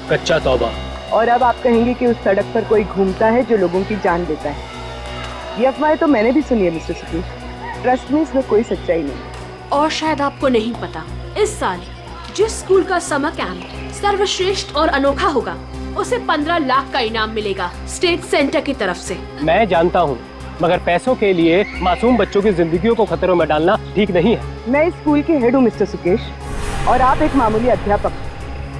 [SPEAKER 8] कच्चा तौबा।
[SPEAKER 16] और अब आप कहेंगे कि उस सड़क पर कोई घूमता है जो लोगों की जान लेता है। ये अफवाहें तो मैंने भी सुनी है मिस्टर सुके। ट्रस्ट में इसमें कोई सच्चाई नहीं।
[SPEAKER 19] और शायद आपको नहीं पता, इस साल जिस स्कूल का समर कैंप सर्वश्रेष्ठ और अनोखा होगा, उसे 15 लाख का इनाम मिलेगा स्टेट सेंटर की तरफ से।
[SPEAKER 8] मैं जानता हूँ, मगर पैसों के लिए मासूम बच्चों की जिंदगियों को खतरों में डालना ठीक नहीं है।
[SPEAKER 16] मैं इस स्कूल के हेड हूँ मिस्टर सुकेश, और आप एक मामूली अध्यापक,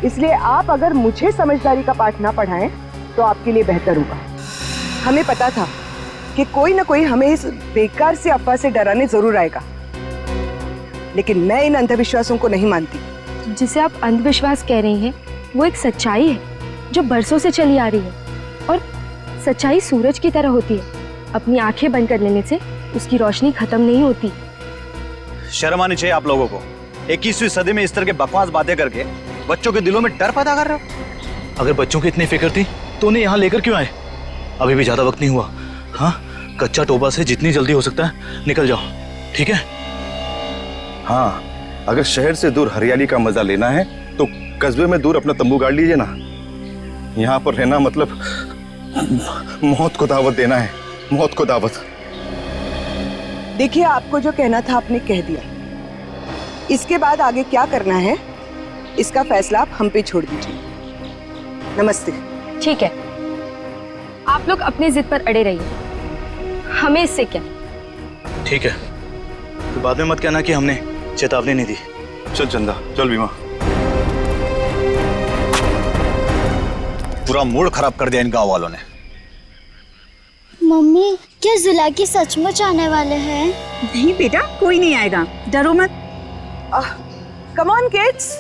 [SPEAKER 16] इसलिए आप अगर मुझे समझदारी का पाठ ना पढ़ाएं तो आपके लिए बेहतर होगा। हमें पता था कि कोई ना कोई हमें इस बेकार से अफवाह से डराने जरूर आएगा, लेकिन मैं इन अंधविश्वासों को नहीं मानती।
[SPEAKER 18] जिसे आप अंधविश्वास कह रही हैं, वो एक सच्चाई है जो बरसों से चली आ रही है, और सच्चाई सूरज की तरह होती है, अपनी आंखें बंद कर लेने से उसकी रोशनी खत्म नहीं होती।
[SPEAKER 13] शर्म आनी चाहिए आप लोगों को। 21वीं सदी में इस तरह के बकवास बातें करके बच्चों के दिलों में डर पैदा कर रहे हो। अगर बच्चों की इतनी फिक्र थी तो उन्हें यहाँ लेकर क्यों आए? अभी भी ज्यादा वक्त नहीं हुआ। हाँ, कच्चा टोबा से जितनी जल्दी हो सकता है निकल जाओ, ठीक है?
[SPEAKER 17] हाँ, अगर शहर से दूर हरियाली का मजा लेना है तो कस्बे में दूर अपना तंबू गाड़ लीजिए ना। यहाँ पर रहना मतलब मौत को दावत देना है, मौत को दावत।
[SPEAKER 16] देखिए, आपको जो कहना था आपने कह दिया। इसके बाद आगे क्या करना है इसका फैसला आप हम पे छोड़ दीजिए। नमस्ते।
[SPEAKER 18] ठीक है, आप लोग अपनी जिद पर अड़े रहिए, हमें इससे क्या।
[SPEAKER 13] ठीक है, तो बाद में मत कहना कि हमने चेतावनी नहीं दी।
[SPEAKER 17] चल चंदा, चल बीमा।
[SPEAKER 13] पूरा मूड खराब कर दिया इन गांव वालों ने।
[SPEAKER 2] मम्मी, क्या जुलाकी सचमुच आने वाले हैं?
[SPEAKER 16] नहीं बेटा, कोई नहीं आएगा, डरो मत। कम ऑन किड्स,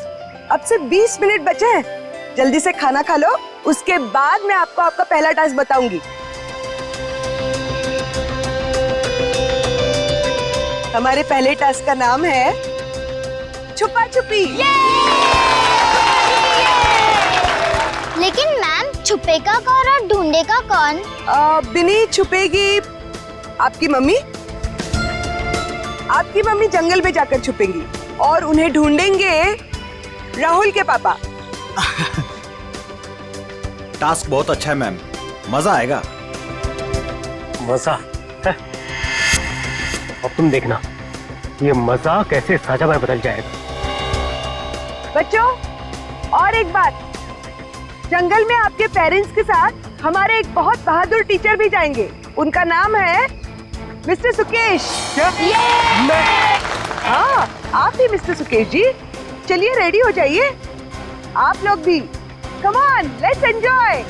[SPEAKER 16] अब से 20 मिनट बचे हैं, जल्दी से खाना खा लो, उसके बाद मैं आपको आपका पहला टास्क बताऊंगी। हमारे पहले टास्क का नाम है छुपा छुपी।
[SPEAKER 2] लेकिन मैम, छुपेगा कौन और ढूंढेगा कौन?
[SPEAKER 16] बिनी छुपेगी आपकी मम्मी। आपकी मम्मी जंगल में जाकर छुपेंगी और उन्हें ढूंढेंगे राहुल के पापा।
[SPEAKER 13] टास्क बहुत अच्छा है मैम, मजा आएगा।
[SPEAKER 9] मजा है? अब तुम देखना, ये मजा कैसे सजा में बदल जाएगा।
[SPEAKER 16] बच्चों, और एक बात, जंगल में आपके पेरेंट्स के साथ हमारे एक बहुत बहादुर टीचर भी जाएंगे। उनका नाम है मिस्टर सुकेश।
[SPEAKER 9] क्या?
[SPEAKER 16] हाँ, आप भी मिस्टर सुकेश जी। चलिए रेडी हो जाइए, आप लोग भी। Come on, let's enjoy.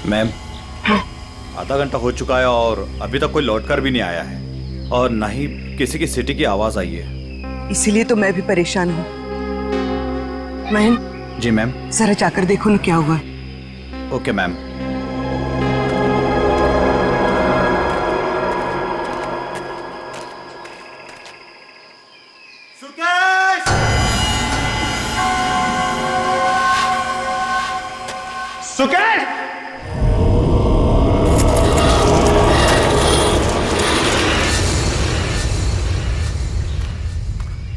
[SPEAKER 13] Ma'am, आधा घंटा हो चुका है और अभी तक कोई लौटकर भी नहीं आया है, और न ही किसी की सिटी की आवाज आई है।
[SPEAKER 16] इसीलिए तो मैं भी परेशान हूँ। महन।
[SPEAKER 13] जी मैम।
[SPEAKER 16] जरा जाकर देखो ना क्या हुआ।
[SPEAKER 13] Okay ma'am.
[SPEAKER 7] सुकेश!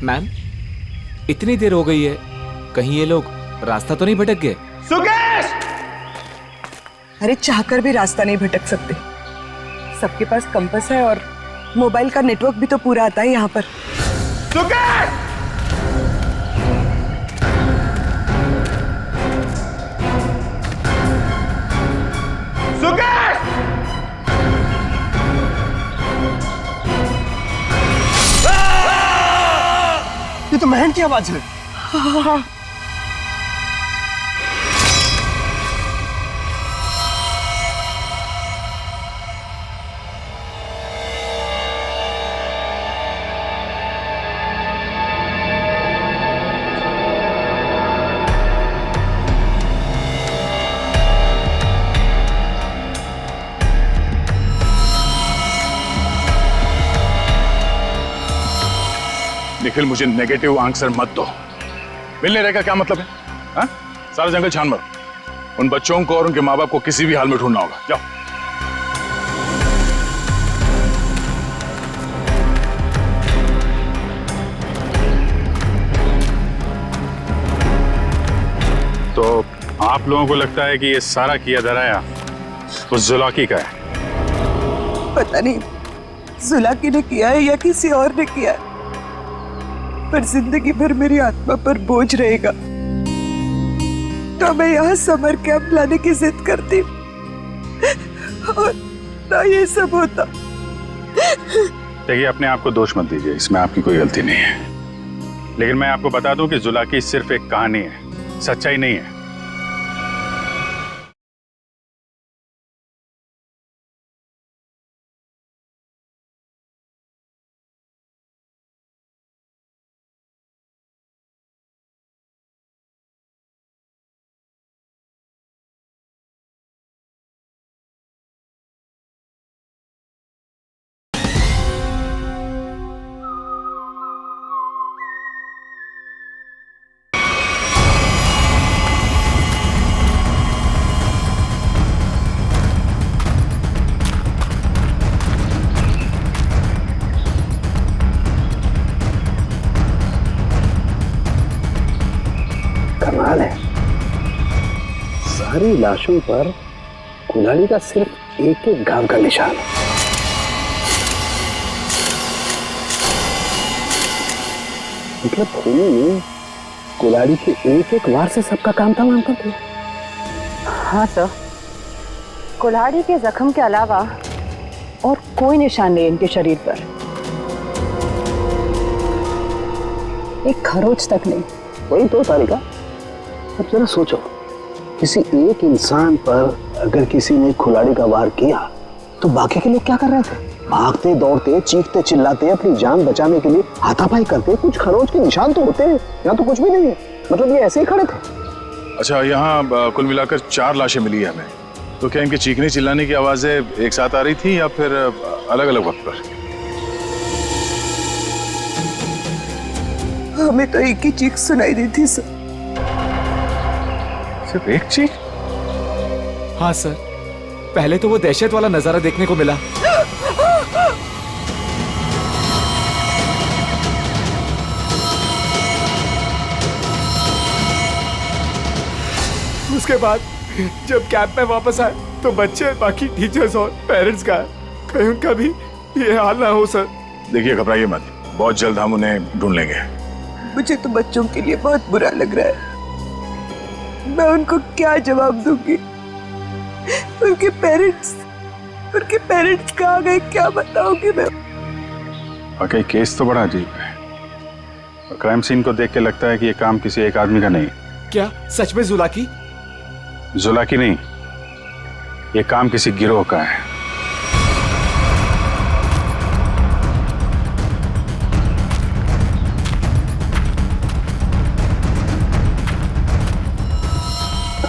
[SPEAKER 20] मैम, इतनी देर हो गई है, कहीं ये लोग रास्ता तो नहीं भटक गए?
[SPEAKER 7] सुकेश!
[SPEAKER 16] अरे चाहकर भी रास्ता नहीं भटक सकते, सबके पास कंपास है और मोबाइल का नेटवर्क भी तो पूरा आता है यहाँ पर।
[SPEAKER 7] सुकेश! सुकेश!
[SPEAKER 8] ये तो महन की आवाज है।
[SPEAKER 3] फिर मुझे नेगेटिव आंसर मत दो। मिलने रहने का क्या मतलब है? हाँ? सारा जंगल छान मारो। उन बच्चों को और उनके माँ बाप को किसी भी हाल में ढूंढना होगा। जाओ। तो आप लोगों को लगता है कि ये सारा किया धराया उस जुलाकी का है?
[SPEAKER 16] पता नहीं जुलाकी ने किया है या किसी और ने किया है, पर जिंदगी भर मेरी आत्मा पर बोझ रहेगा। तो मैं यहाँ समर कैंप लाने की जिद करती और ना ये सब होता।
[SPEAKER 3] देखिए, अपने आप को दोष मत दीजिए, इसमें आपकी कोई गलती नहीं है। लेकिन मैं आपको बता दूं कि जुलाकी सिर्फ एक कहानी है, सच्चाई नहीं है।
[SPEAKER 12] कमाल है, सारी लाशों पर कुल्हाड़ी का सिर्फ एक एक घाव का निशान है। मतलब खूनी ने कुल्हाड़ी के एक एक वार से सबका काम तमाम कर दिया।
[SPEAKER 16] हाँ सर, कुल्हाड़ी के जख्म के अलावा और कोई निशान नहीं इनके शरीर पर, एक खरोच तक नहीं।
[SPEAKER 12] वही तो तारिका, अब जरा सोचो, किसी एक इंसान पर अगर किसी ने कुल्हाड़ी का वार किया तो बाकी के लोग क्या कर रहे थे? भागते दौड़ते, चीखते चिल्लाते, अपनी जान बचाने के लिए हाथापाई करते। कुछ खरोच के निशान तो होते हैं, यहाँ तो कुछ भी नहीं है। मतलब ये ऐसे ही खड़े थे।
[SPEAKER 3] अच्छा, यहाँ कुल मिलाकर 4 लाशें मिली है हमें। तो क्या इनके चीखने चिल्लाने की आवाजें एक साथ आ रही थी या फिर अलग अलग वक्त पर?
[SPEAKER 16] हमें तो एक ही चीख सुनाई दी थी सर।
[SPEAKER 3] सिर्फ एक चीख?
[SPEAKER 20] हाँ सर, पहले तो वो दहशत वाला नजारा देखने को मिला। उसके बाद जब कैंप में वापस आए तो बच्चे, बाकी टीचर्स और पेरेंट्स का कहीं उनका भी ये हाल ना हो सर।
[SPEAKER 3] देखिए, घबराइए मत, बहुत जल्द हम उन्हें ढूंढ लेंगे।
[SPEAKER 16] मुझे तो बच्चों के लिए बहुत बुरा लग रहा है। मैं उनको क्या जवाब दूंगी? उनके पेरेंट्स कहाँ गए, क्या बताऊंगी मैं?
[SPEAKER 3] वाकई केस तो बड़ा अजीब है। और क्राइम सीन को देख के लगता है कि ये काम किसी एक आदमी का नहीं।
[SPEAKER 20] क्या सच में जुलाकी?
[SPEAKER 3] जुलाकी नहीं, ये काम किसी गिरोह का है।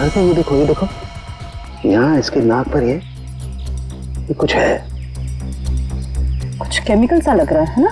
[SPEAKER 12] अरे ये देखो, यहाँ इसके नाक पर ये कुछ है।
[SPEAKER 16] कुछ केमिकल सा लग रहा है ना?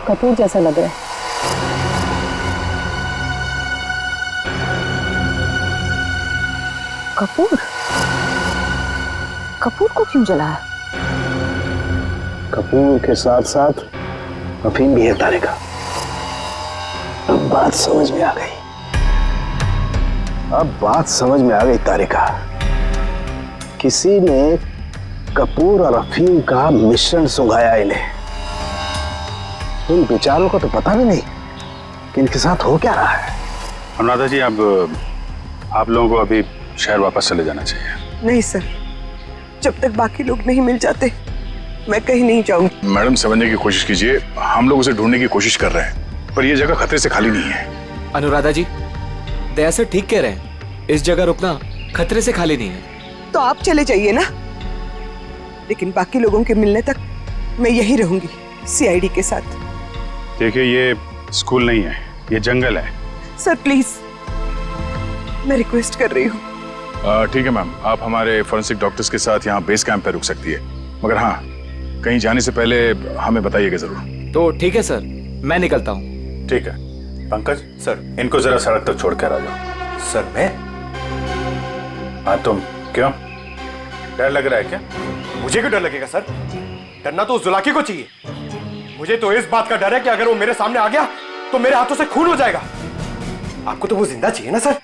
[SPEAKER 16] कपूर जैसा लग रहा है। कपूर? कपूर को क्यों जलाया?
[SPEAKER 12] कपूर के साथ साथ अफीम भी है तारिका। अब बात समझ में आ गई। अब बात समझ में आ गई तारिका। किसी ने कपूर और अफीम का मिश्रण सुंघाया इन्हें। इन बेचारों का तो पता भी नहीं कि इनके साथ हो क्या रहा है।
[SPEAKER 3] अनुराधा जी, अब आप लोगों को अभी शहर वापस चले जाना चाहिए।
[SPEAKER 16] नहीं सर, जब तक बाकी लोग नहीं मिल जाते मैं कहीं नहीं जाऊंगी।
[SPEAKER 3] मैडम, समझने की कोशिश कीजिए, हम लोग उसे ढूंढने की कोशिश कर रहे हैं, पर यह जगह खतरे से खाली नहीं है।
[SPEAKER 20] अनुराधा जी, दया सर ठीक कह रहे हैं, इस जगह रुकना खतरे से खाली नहीं है।
[SPEAKER 16] तो आप चले जाइए ना, लेकिन बाकी लोगों के मिलने तक मैं यहीं रहूंगी सीआईडी के साथ।
[SPEAKER 3] देखिए, ये स्कूल नहीं है, ये जंगल है।
[SPEAKER 16] सर प्लीज, मैं रिक्वेस्ट कर रही हूँ।
[SPEAKER 3] ठीक है मैम, आप हमारे फोरेंसिक डॉक्टर्स के साथ यहाँ बेस कैंप पे रुक सकती है, मगर हाँ, कहीं जाने से पहले हमें बताइएगा जरूर।
[SPEAKER 20] तो ठीक है सर, मैं निकलता हूँ।
[SPEAKER 3] ठीक है। पंकज सर, इनको जरा सड़क तक छोड़ कर आ जाओ।
[SPEAKER 5] सर मैं?
[SPEAKER 3] हाँ तुम, क्यों डर लग रहा है क्या?
[SPEAKER 5] मुझे क्यों डर लगेगा सर? डरना तो उस जुलाकी को चाहिए। मुझे तो इस बात का डर है कि अगर वो मेरे सामने आ गया तो मेरे हाथों से खून हो जाएगा। आपको तो वो जिंदा चाहिए ना सर?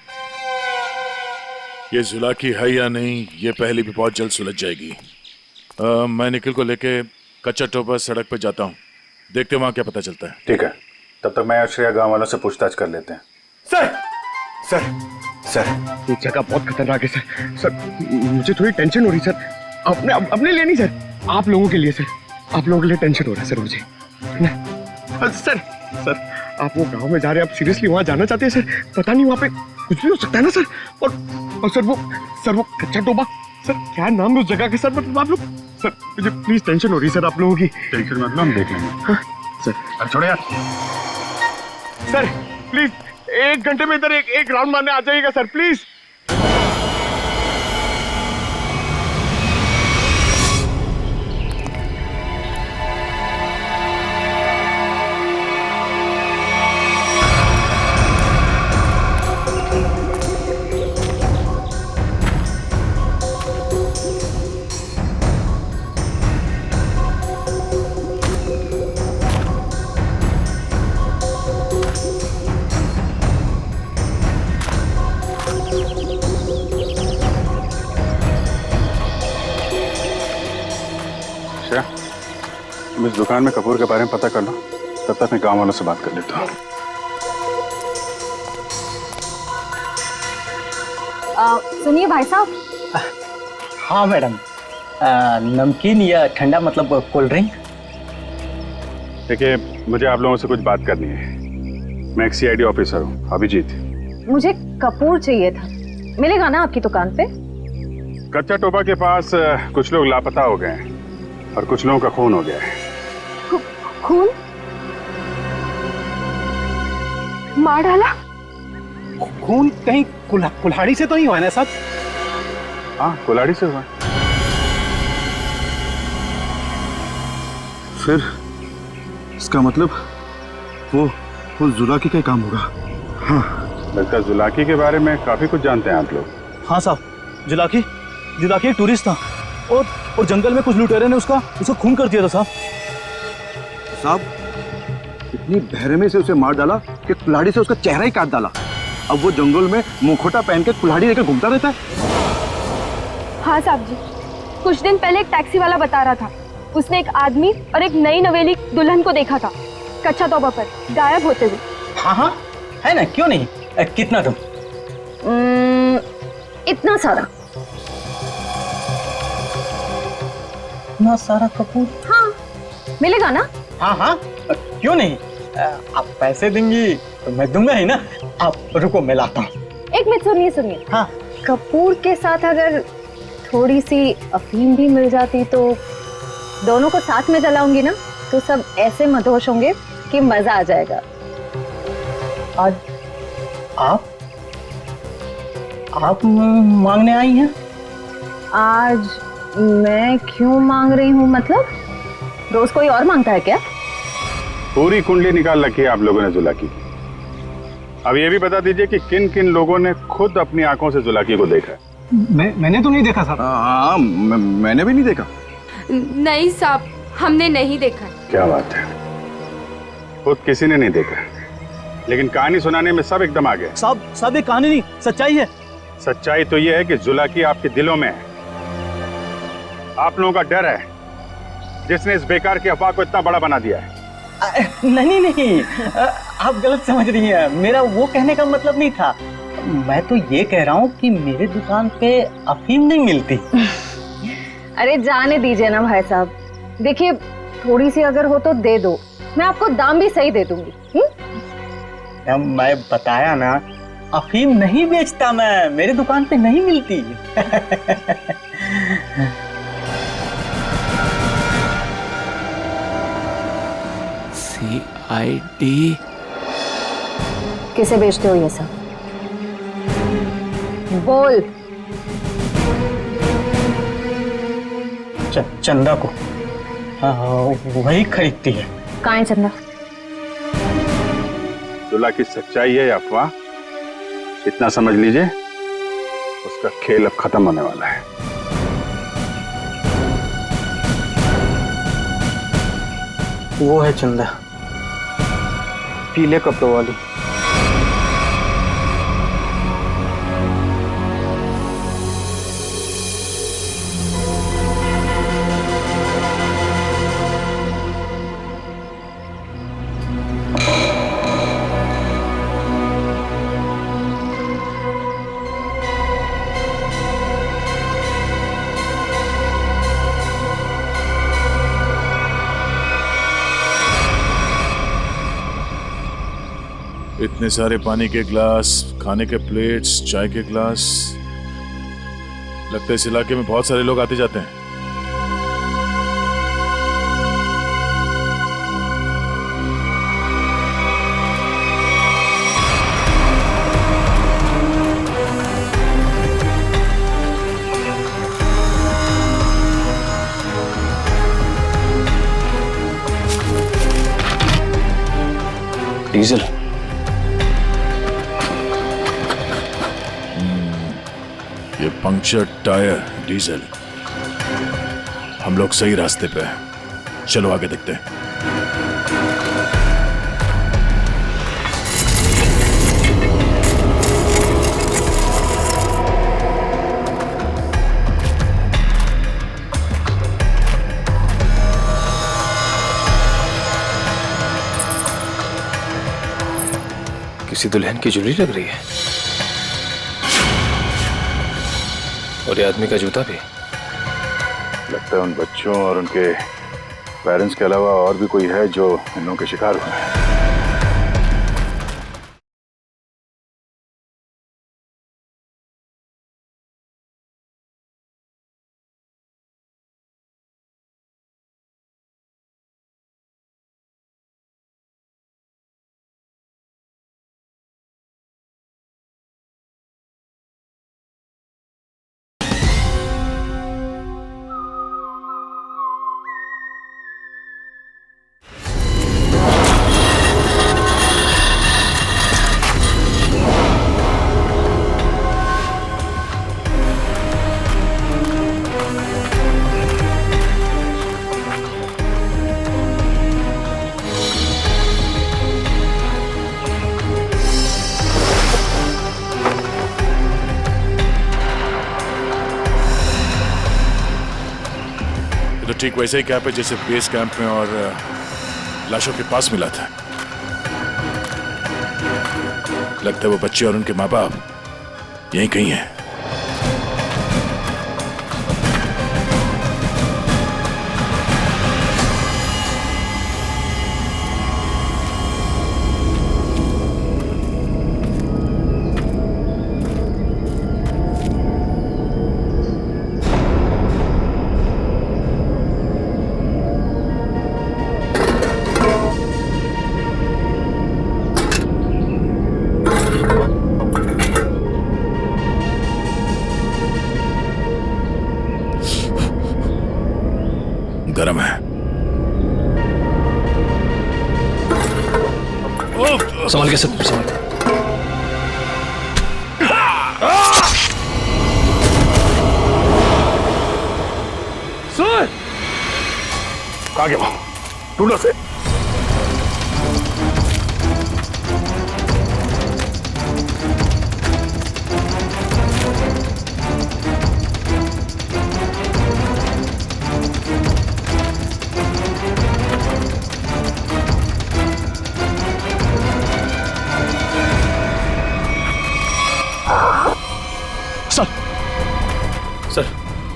[SPEAKER 7] ये जुलाकी है या नहीं, ये पहले भी बहुत जल्द सुलझ जाएगी। मैं निखिल को लेके कच्चा टोपा सड़क पे जाता हूँ, देखते वहां क्या पता चलता है।
[SPEAKER 3] ठीक है, तब तक मैं श्रेया गांव वालों से पूछताछ कर लेते हैं।
[SPEAKER 5] सर सर सर, ये जगह बहुत खतरनाक है सर। सर मुझे थोड़ी टेंशन हो रही सर। अपने लिए नहीं सर, आप लोगों के लिए सर। आप लोगों के लिए टेंशन हो रहा है सर मुझे। सर सर, आप वो गांव में जा रहे हैं, आप सीरियसली वहां जाना चाहते हैं सर? पता नहीं वहां पे कुछ भी हो सकता है ना सर। और सर वो कच्चा टोबा, सर क्या नाम है उस जगह के सर? मतलब आप लोग सर, मुझे प्लीज टेंशन हो रही है सर आप लोगों की।
[SPEAKER 3] टेंशन मतलब हम देख लेंगे।
[SPEAKER 5] हाँ सर।
[SPEAKER 3] अब छोड़ो यार।
[SPEAKER 5] सर प्लीज 1 घंटे में इधर एक राउंड मारने आ जाइएगा सर प्लीज।
[SPEAKER 3] तुम इस दुकान में कपूर के बारे में पता कर लो, तब तक मैं गांव वालों से बात कर लेता हूँ।
[SPEAKER 18] सुनिए भाई साहब।
[SPEAKER 11] हाँ मैडम, नमकीन या ठंडा मतलब कोल्ड ड्रिंक?
[SPEAKER 3] देखिए, मुझे आप लोगों से कुछ बात करनी है। मैं एक सीआईडी ऑफिसर हूँ, अभिजीत।
[SPEAKER 18] मुझे कपूर चाहिए था, मिलेगा ना आपकी दुकान पे?
[SPEAKER 3] कच्चा टोबा के पास कुछ लोग लापता हो गए हैं और कुछ लोगों का खून हो गया है।
[SPEAKER 18] खून? मार डाला?
[SPEAKER 12] खून कहीं कुल्हाड़ी से तो नहीं हुआ ना साहब?
[SPEAKER 3] हाँ, कुल्हाड़ी से हुआ। फिर इसका मतलब वो जुलाकी का काम होगा। हाँ, लगता है जुलाकी के बारे में काफी कुछ जानते हैं आप लोग।
[SPEAKER 13] हाँ साहब, जुलाकी एक टूरिस्ट था और जंगल में कुछ लुटेरे ने उसका खून कर दिया था
[SPEAKER 17] साहब। इतनी बहरमे से उसे मार डाला कि कुल्हाड़ी से उसका चेहरा ही काट डाला। अब वो जंगल में मुखौटा पहन के कुल्हाड़ी लेकर घूमता रहता है।
[SPEAKER 18] हाँ साहब जी, कुछ दिन पहले एक टैक्सी वाला बता रहा था, उसने एक आदमी और एक नई नवेली दुल्हन को देखा था कच्चा तोबा पर गायब होते हुए।
[SPEAKER 11] हाँ है ना, क्यों नहीं? कितना तुम?
[SPEAKER 18] इतना सारा।
[SPEAKER 11] इतना सारा कपूर?
[SPEAKER 18] हाँ, मिलेगा ना?
[SPEAKER 11] हाँ, क्यों नहीं? आप पैसे देंगी तो मैं दूंगा ही ना। आप रुको, मैं लाता हूँ।
[SPEAKER 18] एक मिनट, सुनिए।
[SPEAKER 11] हाँ,
[SPEAKER 18] कपूर के साथ अगर थोड़ी सी अफीम भी मिल जाती तो दोनों को साथ में जलाऊंगी ना, तो सब ऐसे मदहोश होंगे कि मजा आ जाएगा।
[SPEAKER 11] आज आप मांगने आई हैं?
[SPEAKER 18] आज मैं क्यों मांग रही हूँ? मतलब रोज कोई और मांगता है क्या?
[SPEAKER 3] पूरी कुंडली निकाल रखी है आप लोगों ने जुलाकी की। अब ये भी बता दीजिए कि किन किन लोगों ने खुद अपनी आंखों से जुलाकी को देखा है?
[SPEAKER 12] मैंने तो नहीं देखा साहब।
[SPEAKER 17] हाँ, मैंने भी नहीं देखा।
[SPEAKER 10] नहीं साहब, हमने नहीं देखा।
[SPEAKER 3] क्या बात है, खुद किसी ने नहीं देखा? लेकिन कहानी सुनाने में सब एकदम आ गए।
[SPEAKER 11] सब एक कहानी नहीं, सच्चाई है।
[SPEAKER 3] सच्चाई तो ये है कि जुलाकी आपके दिलों में है। आप लोगों का डर है जिसने इस बेकार की अफवाह को इतना बड़ा बना दिया है।
[SPEAKER 11] नहीं, आप गलत समझ रही हैं। मेरा वो कहने का मतलब नहीं था। मैं तो ये कह रहा हूँ कि मेरे दुकान पे अफीम नहीं मिलती।
[SPEAKER 18] अरे जाने दीजिए ना भाई साहब, देखिए थोड़ी सी अगर हो तो दे दो, मैं आपको दाम भी सही दे दूंगी।
[SPEAKER 11] मैं बताया ना, अफीम नहीं बेचता मैं, मेरे दुकान पे नहीं मिलती।
[SPEAKER 9] CID
[SPEAKER 18] किसे बेचते हो ये सब? बोल।
[SPEAKER 11] चंदा को। हाँ, वही खरीदती है।
[SPEAKER 18] कहाँ है चंदा?
[SPEAKER 3] जुला की सच्चाई है या अफवाह, इतना समझ लीजिए, उसका खेल अब खत्म होने वाला है।
[SPEAKER 11] वो है चंदा, पीले कपड़ों वाली।
[SPEAKER 3] इतने सारे पानी के ग्लास, खाने के प्लेट्स, चाय के ग्लास, लगता है इस इलाके में बहुत सारे लोग आते जाते हैं।
[SPEAKER 13] डीजल।
[SPEAKER 3] ये पंक्चर टायर, डीजल। हम लोग सही रास्ते पे हैं। चलो आगे देखते हैं।
[SPEAKER 14] किसी दुल्हन की ज्वेलरी लग रही है, और ये आदमी का जूता भी।
[SPEAKER 3] लगता है उन बच्चों और उनके पेरेंट्स के अलावा और भी कोई है जो इन लोगों के शिकार हुए हैं। तो ठीक वैसे ही कैंप है जैसे बेस कैंप में और लाशों के पास मिला था। लगता है वो बच्चे और उनके माँ बाप यहीं कहीं हैं। गरम है।
[SPEAKER 14] संभाल के सब संभाल।
[SPEAKER 3] सर कहाँ गया? ढूंढो से।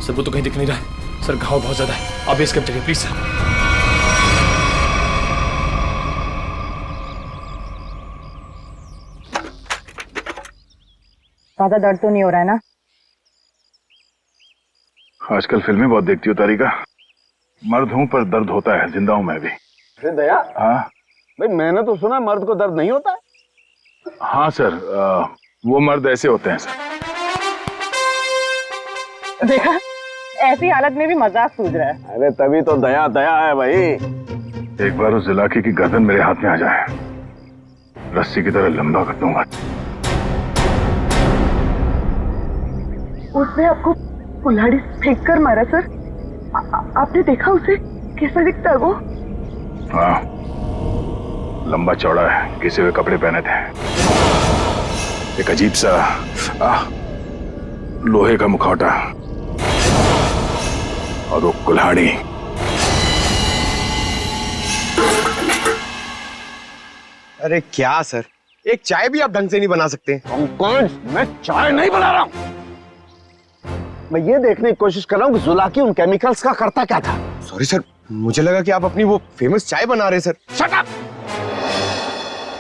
[SPEAKER 14] सर वो तो कहीं दिख नहीं रहा सर, घाव बहुत ज्यादा है, आप बेस कैंप चलिए प्लीज सर।
[SPEAKER 16] ज्यादा दर्द तो नहीं हो रहा है ना?
[SPEAKER 3] आजकल फिल्में बहुत देखती हो तारिका। मर्द हूं पर दर्द होता है, जिंदा हूं मैं भी।
[SPEAKER 12] अरे दया,
[SPEAKER 3] हाँ
[SPEAKER 12] भाई मैंने तो सुना मर्द को दर्द नहीं होता है।
[SPEAKER 3] हाँ सर, वो मर्द ऐसे होते हैं सर।
[SPEAKER 16] देखा, ऐसी हालत में भी मजाक सूझ रहा है।
[SPEAKER 12] अरे तभी तो दया दया है भाई।
[SPEAKER 3] एक बार उस इलाके की गर्दन मेरे हाथ में आ जाए, रस्सी की तरह लंबा कर दूंगा।
[SPEAKER 16] उसने आपको कुल्हाड़ी फेंक कर मारा सर? आपने देखा उसे? कैसा दिखता है वो?
[SPEAKER 3] हाँ, लंबा चौड़ा है, घिसे हुए कपड़े पहने थे, एक अजीब सा लोहे का मुखौटा और वो कुल्हाड़ी।
[SPEAKER 5] अरे क्या सर, एक चाय भी आप ढंग से नहीं बना सकते?
[SPEAKER 12] कौन? मैं चाय नहीं बना रहा हूं। मैं ये देखने की कोशिश कर रहा हूँ कि जुलाकी उन केमिकल्स का करता क्या था।
[SPEAKER 5] सॉरी सर, मुझे लगा कि आप अपनी वो फेमस चाय बना रहे सर।
[SPEAKER 12] Shut up!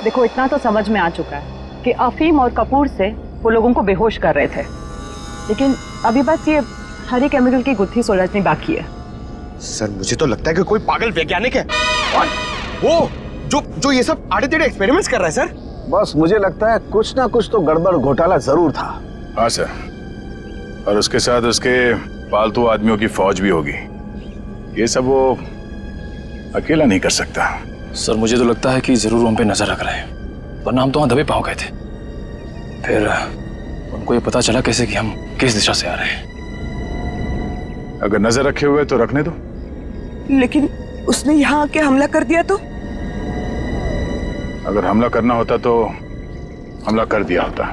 [SPEAKER 16] देखो, इतना तो समझ में आ चुका है कि अफीम और कपूर से वो लोगों को बेहोश कर रहे थे, लेकिन अभी बस ये हरी केमिकल की गुत्थी सुलझनी बाकी है।
[SPEAKER 5] सर मुझे तो लगता है कि कोई पागल वैज्ञानिक है और वो जो ये सब आड़े टेढ़े एक्सपेरिमेंट्स कर रहा है सर।
[SPEAKER 12] बस मुझे लगता है कुछ ना कुछ तो गड़बड़ घोटाला जरूर था।
[SPEAKER 3] हाँ सर, और उसके साथ उसके पालतू आदमियों की फौज भी होगी। ये सब वो अकेला नहीं कर सकता।
[SPEAKER 14] सर मुझे तो लगता है कि जरूर उन पे नजर रख रहे हैं, वरना हम तो वहां दबे पांव गए थे। फिर उनको ये पता चला कैसे कि हम किस दिशा से आ रहे हैं।
[SPEAKER 3] अगर नजर रखे हुए तो रखने दो।
[SPEAKER 16] लेकिन उसने यहाँ आके हमला कर दिया तो?
[SPEAKER 3] अगर हमला करना होता तो हमला कर दिया होता।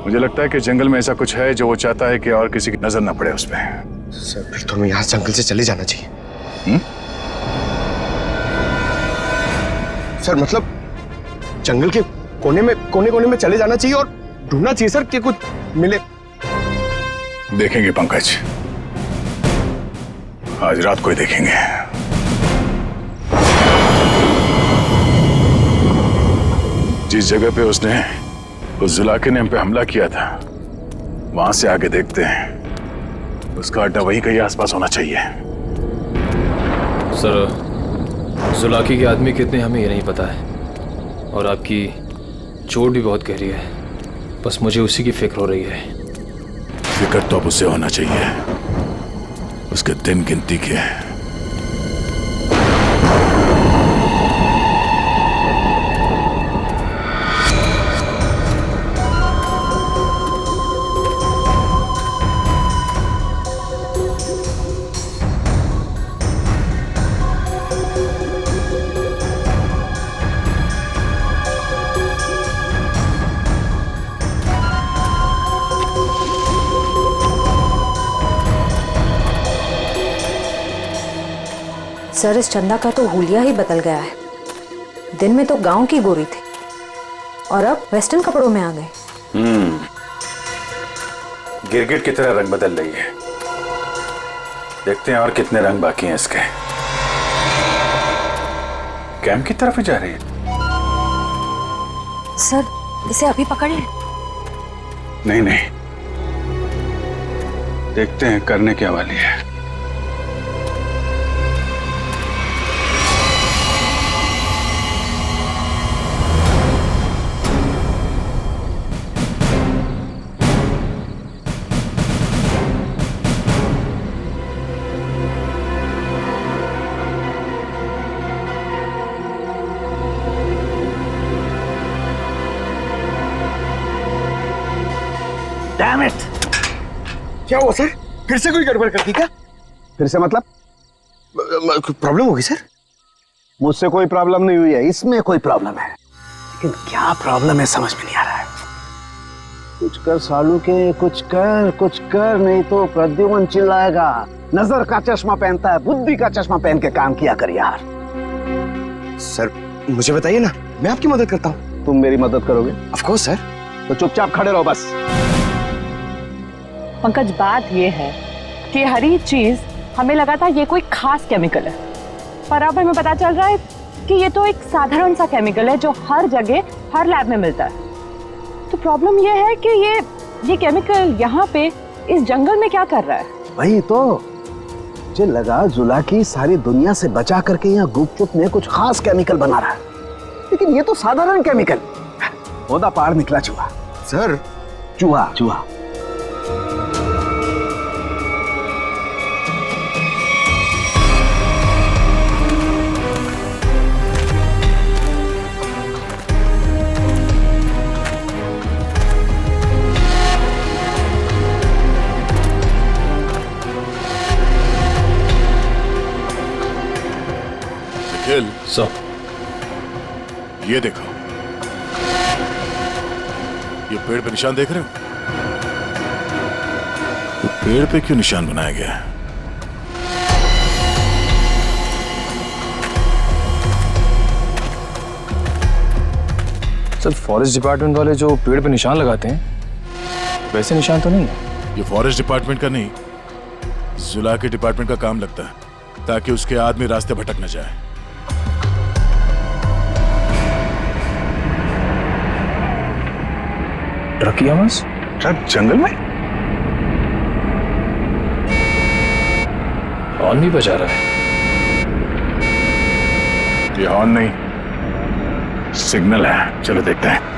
[SPEAKER 3] मुझे लगता है कि जंगल में ऐसा कुछ है जो वो चाहता है कि और किसी की नजर न पड़े उस पर।
[SPEAKER 5] सर फिर तो हमें यहाँ जंगल से चले जाना चाहिए। सर मतलब जंगल के कोने में चले जाना चाहिए और ढूंढना चाहिए सर कि कुछ मिले।
[SPEAKER 3] देखेंगे पंकज, आज रात को ही देखेंगे। जिस जगह पे उसने उस जुलाके ने हम पे हमला किया था, वहां से आगे देखते हैं। उसका अड्डा वही कहीं आसपास होना चाहिए।
[SPEAKER 14] सर जुलाकी के आदमी कितने हमें ये नहीं पता है, और आपकी चोट भी बहुत गहरी है। बस मुझे उसी की फिक्र हो रही है।
[SPEAKER 3] फिक्र तो अब उसे होना चाहिए, उसके दिन गिनती के हैं।
[SPEAKER 21] सर इस चंदा का तो हुलिया ही बदल गया है। दिन में तो गांव की गोरी थी और अब वेस्टर्न कपड़ों में आ गए।
[SPEAKER 3] गिरगिट की तरह रंग बदल रही है। देखते हैं और कितने रंग बाकी हैं इसके। कैंप की तरफ ही जा रही है।
[SPEAKER 21] सर इसे अभी पकड़ लें।
[SPEAKER 7] नहीं नहीं, देखते हैं करने क्या वाली है।
[SPEAKER 5] Damn it! क्या हुआ सर? फिर से कोई गड़बड़ कर दी क्या?
[SPEAKER 12] फिर से मतलब?
[SPEAKER 5] प्रॉब्लम होगी सर?
[SPEAKER 12] मुझसे कोई प्रॉब्लम नहीं हुई है, इसमें कोई प्रॉब्लम है। लेकिन क्या प्रॉब्लम है समझ में नहीं आ रहा है। कुछ कर सालू के, कुछ कर नहीं तो प्रद्युमन चिल्लाएगा। नजर का चश्मा पहनता है, बुद्धि का चश्मा पहन के काम किया कर यार।
[SPEAKER 5] सर मुझे बताइए ना, मैं आपकी मदद करता हूँ।
[SPEAKER 12] तुम मेरी मदद करोगे?
[SPEAKER 5] Of course sir.
[SPEAKER 12] तो चुपचाप खड़े रहो बस।
[SPEAKER 16] पंकज, बात ये है कि हर एक चीज हमें लगा था ये कोई खास केमिकल है, पर अब हमें पता चल रहा है कि ये तो एक साधारण सा केमिकल है जो हर जगह हर लैब में मिलता है। तो प्रॉब्लम ये है कि ये केमिकल यहाँ पे इस जंगल में क्या कर रहा है?
[SPEAKER 12] वही तो मुझे लगा जुला की सारी दुनिया से बचा करके यहाँ गुपचुप में कुछ खास केमिकल बना रहा है, लेकिन ये तो साधारण केमिकल। ओदा पार निकला चूहा।
[SPEAKER 17] सर
[SPEAKER 12] चूहा चूहा।
[SPEAKER 3] सर ये देखो, ये पेड़ पे निशान देख रहे हो? तो पेड़ पे क्यों निशान बनाया गया है?
[SPEAKER 14] सर फॉरेस्ट डिपार्टमेंट वाले जो पेड़ पे निशान लगाते हैं वैसे निशान तो नहीं है।
[SPEAKER 3] ये फॉरेस्ट डिपार्टमेंट का नहीं, जुला के डिपार्टमेंट का काम लगता है, ताकि उसके आदमी रास्ते भटक न जाए।
[SPEAKER 14] ट्रक की आवाज?
[SPEAKER 3] ट्रक जंगल में?
[SPEAKER 14] हॉर्न भी बजा रहा है।
[SPEAKER 3] ये हॉर्न नहीं, सिग्नल है। चलो देखते हैं।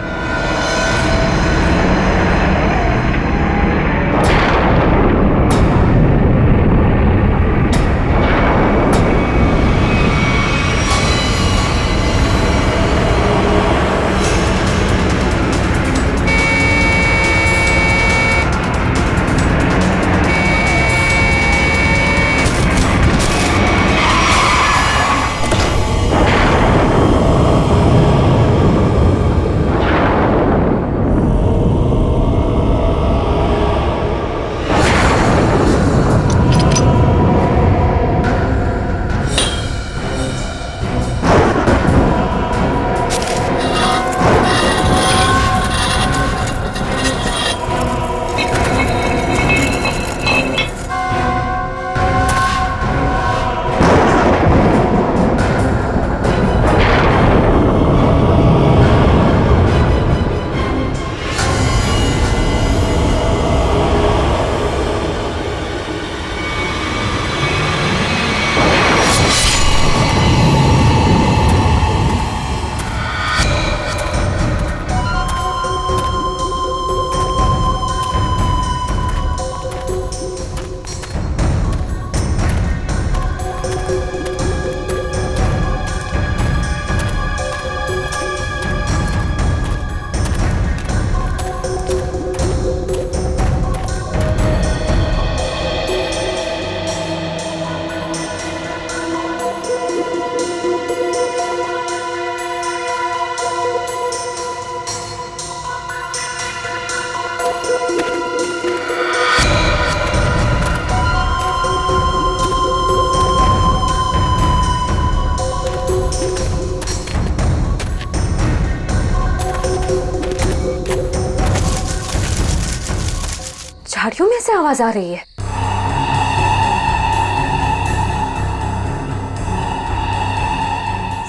[SPEAKER 21] झाड़ियों में से आवाज आ रही है।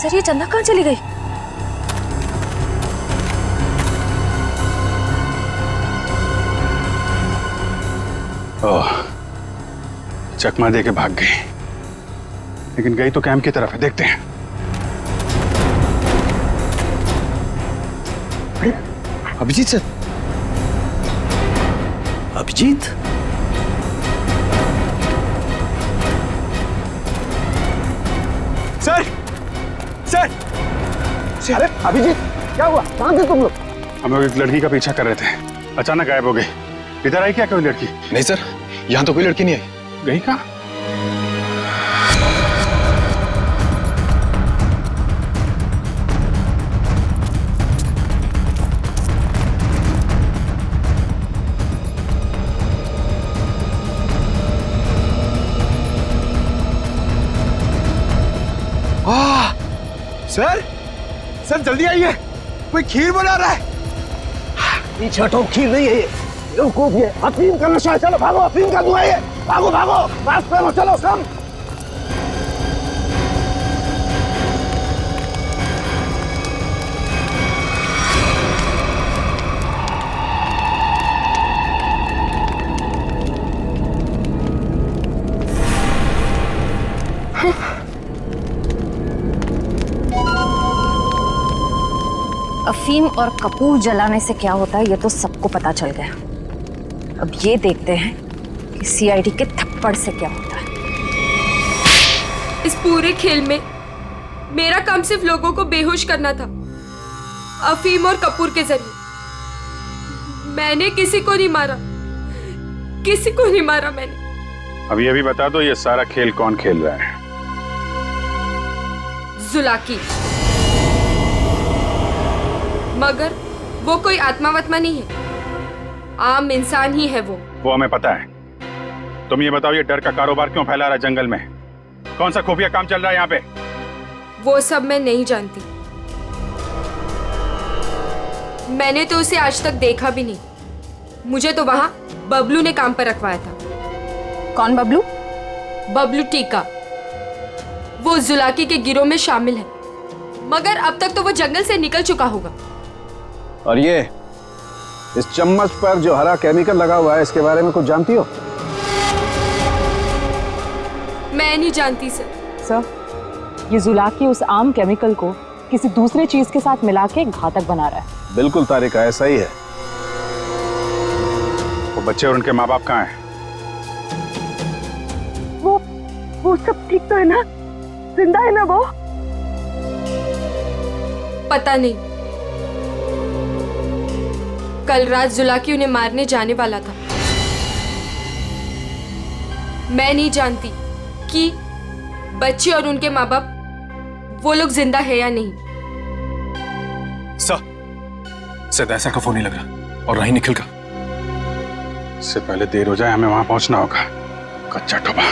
[SPEAKER 21] सर ये चंदा कहाँ चली गई?
[SPEAKER 7] ओह, चकमा दे के भाग गई, लेकिन गई तो कैंप की तरफ है। देखते हैं।
[SPEAKER 17] Abhijit sir. Abhijit?
[SPEAKER 7] Sir sir
[SPEAKER 12] अरे अभिजीत क्या हुआ? कहाँ थे तुम लोग?
[SPEAKER 7] हम लोग एक लड़की का पीछा कर रहे थे, अचानक गायब हो गई। इधर आई क्या कोई लड़की?
[SPEAKER 14] नहीं सर, यहाँ तो कोई लड़की नहीं आई।
[SPEAKER 7] गई कहाँ?
[SPEAKER 12] सर सर जल्दी आइए, कोई खीर बना रहा है। पीछे हटो, खीर नहीं है ये, बेवकूफ, ये अफीम का नशा है। चलो भागो, अफीम का धुआं है। भागो भागो, रास्ते में चलो सब।
[SPEAKER 21] अफीम और कपूर जलाने से क्या होता है ये तो सबको पता चल गया। अब ये देखते हैं कि सीआईडी के थप्पड़ से क्या होता है।
[SPEAKER 18] इस पूरे खेल में मेरा काम सिर्फ लोगों को बेहोश करना था, अफीम और कपूर के जरिए। मैंने किसी को नहीं मारा, किसी को नहीं मारा मैंने।
[SPEAKER 3] अब ये भी बता दो, ये सारा खेल कौन खेल रहा है?
[SPEAKER 18] जुलाकी। मगर वो कोई आत्मा वत्मा नहीं है, आम इंसान ही है वो
[SPEAKER 3] हमें पता है। तुम ये बताओ, ये डर का कारोबार क्यों फैला रहा है जंगल में? कौन सा खुफिया काम चल रहा है यहाँ पे?
[SPEAKER 18] वो सब मैं नहीं जानती। मैंने तो उसे आज तक देखा भी नहीं। मुझे तो वहां बबलू ने काम पर रखवाया था।
[SPEAKER 21] कौन बबलू?
[SPEAKER 18] बबलू टीका। वो जुलाकी के गिरोह में शामिल है, मगर अब तक तो वो जंगल से निकल चुका होगा।
[SPEAKER 12] और ये इस चम्मच पर जो हरा केमिकल लगा हुआ है, इसके बारे में कुछ जानती हो?
[SPEAKER 18] मैं नहीं जानती सर।
[SPEAKER 16] सर, ये जुलाकी उस आम केमिकल को किसी दूसरे चीज के साथ मिला के घातक बना रहा है।
[SPEAKER 12] बिल्कुल तारिका, ऐसा ही है।
[SPEAKER 3] वो बच्चे और उनके माँ बाप कहाँ हैं?
[SPEAKER 16] वो सब ठीक तो है ना? जिंदा है ना वो?
[SPEAKER 18] पता नहीं। कल रात जुलाकी उन्हें मारने जाने वाला था। मैं नहीं जानती कि बच्चे और उनके माँ बाप वो लोग जिंदा है या नहीं।
[SPEAKER 14] सर ऐसा का फोन नहीं लग रहा, और नहीं निखिल का।
[SPEAKER 3] इससे पहले देर हो जाए, हमें वहां पहुंचना होगा। कच्चा टोबा।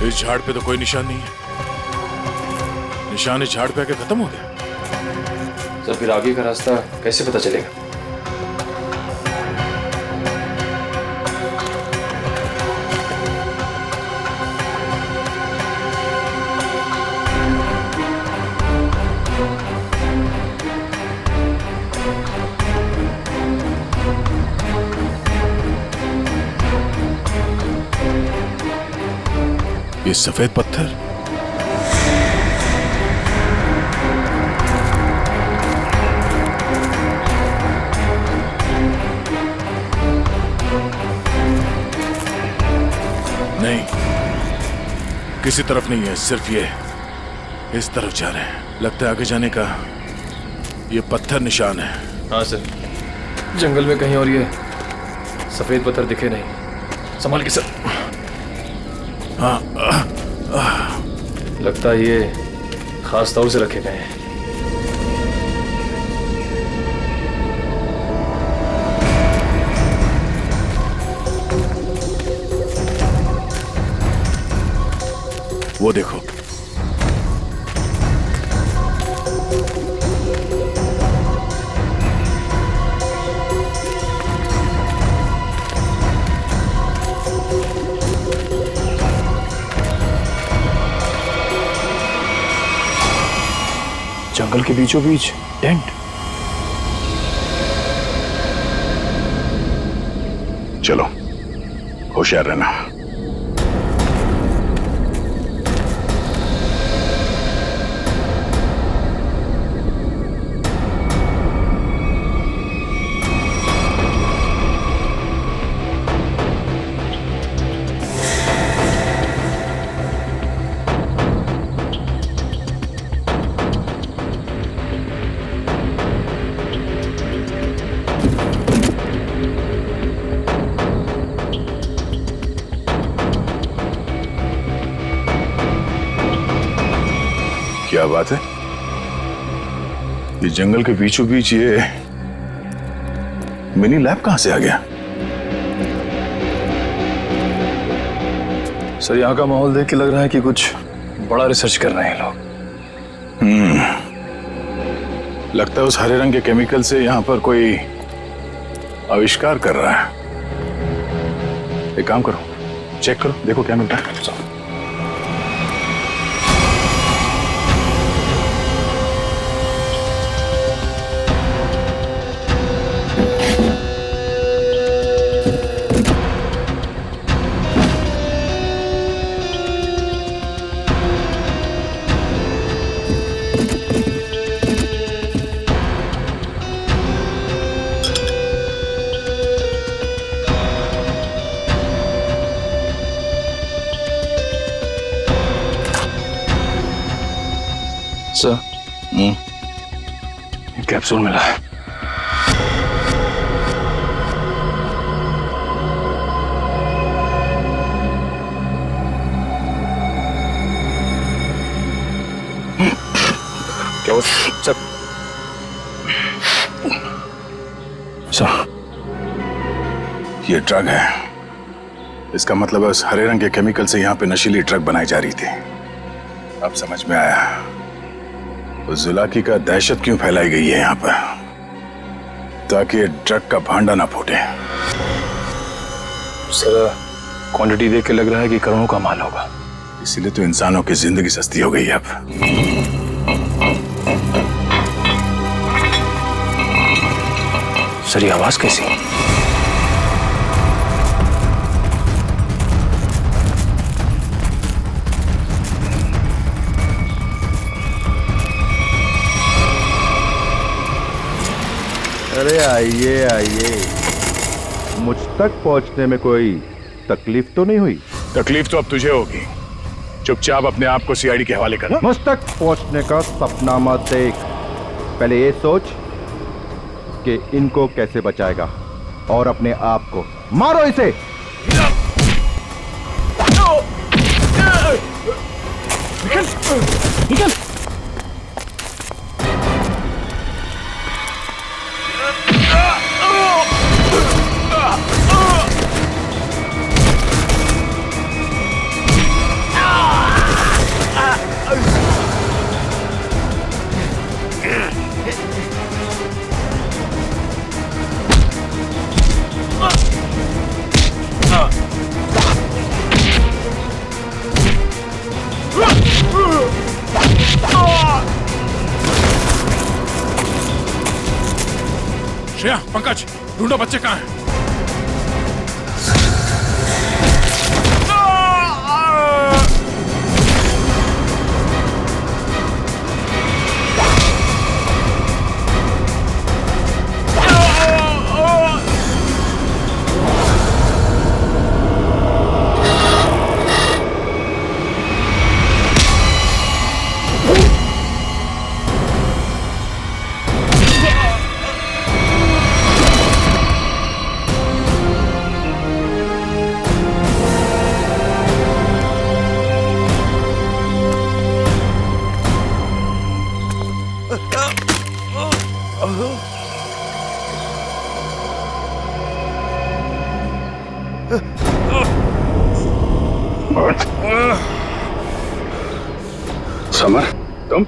[SPEAKER 14] इस झाड़ पे तो कोई निशान नहीं है। निशान इस झाड़ पे आके खत्म हो गया।
[SPEAKER 6] सर फिर आगे का रास्ता कैसे पता चलेगा?
[SPEAKER 14] ये सफेद पत्थर, नहीं किसी तरफ नहीं है, सिर्फ ये इस तरफ जा रहे हैं। लगता है आगे जाने का ये पत्थर निशान है।
[SPEAKER 6] हाँ सर, जंगल में कहीं और ये सफेद पत्थर दिखे नहीं। संभाल के सर।
[SPEAKER 14] हाँ,
[SPEAKER 6] लगता है ये खास तौर से रखे गए हैं।
[SPEAKER 14] वो देखो,
[SPEAKER 6] जंगल के बीचों बीच
[SPEAKER 14] टेंट?
[SPEAKER 3] चलो, होशियार रहना। क्या बात है? ये जंगल के बीचों बीच ये मिनी लैब कहां से आ गया?
[SPEAKER 6] सर, यहाँ का माहौल देख के लग रहा है कि कुछ बड़ा रिसर्च कर रहे हैं लोग।
[SPEAKER 3] लगता है उस हरे रंग के केमिकल से यहां पर कोई आविष्कार कर रहा है। एक काम करो, चेक करो, देखो क्या मिलता है।
[SPEAKER 6] सर, कैप्सूल मिला है। क्या वो सर?
[SPEAKER 3] ये ड्रग है। इसका मतलब है उस हरे रंग के केमिकल से यहाँ पे नशीली ड्रग बनाई जा रही थी। अब समझ में आया उस जुलाकी का दहशत क्यों फैलाई गई है यहाँ पर, ताकि ड्रग का भांडा ना फूटे।
[SPEAKER 6] सर, क्वांटिटी देख के लग रहा है कि करोड़ों का माल होगा।
[SPEAKER 3] इसीलिए तो इंसानों की जिंदगी सस्ती हो गई है अब।
[SPEAKER 6] सर, ये आवाज कैसी?
[SPEAKER 17] अरे आइए आइए, मुझ तक पहुंचने में कोई तकलीफ तो नहीं हुई?
[SPEAKER 3] तकलीफ तो अब तुझे होगी। चुपचाप अपने आप को सीआईडी के हवाले कर।
[SPEAKER 17] मुझ तक पहुंचने का सपना मत देख, पहले ये सोच कि इनको कैसे बचाएगा और अपने आप को। मारो इसे। निकल निकल।
[SPEAKER 14] श्रेया, पंकज, ढूंढो बच्चे कहाँ हैं?
[SPEAKER 3] समर, तुम?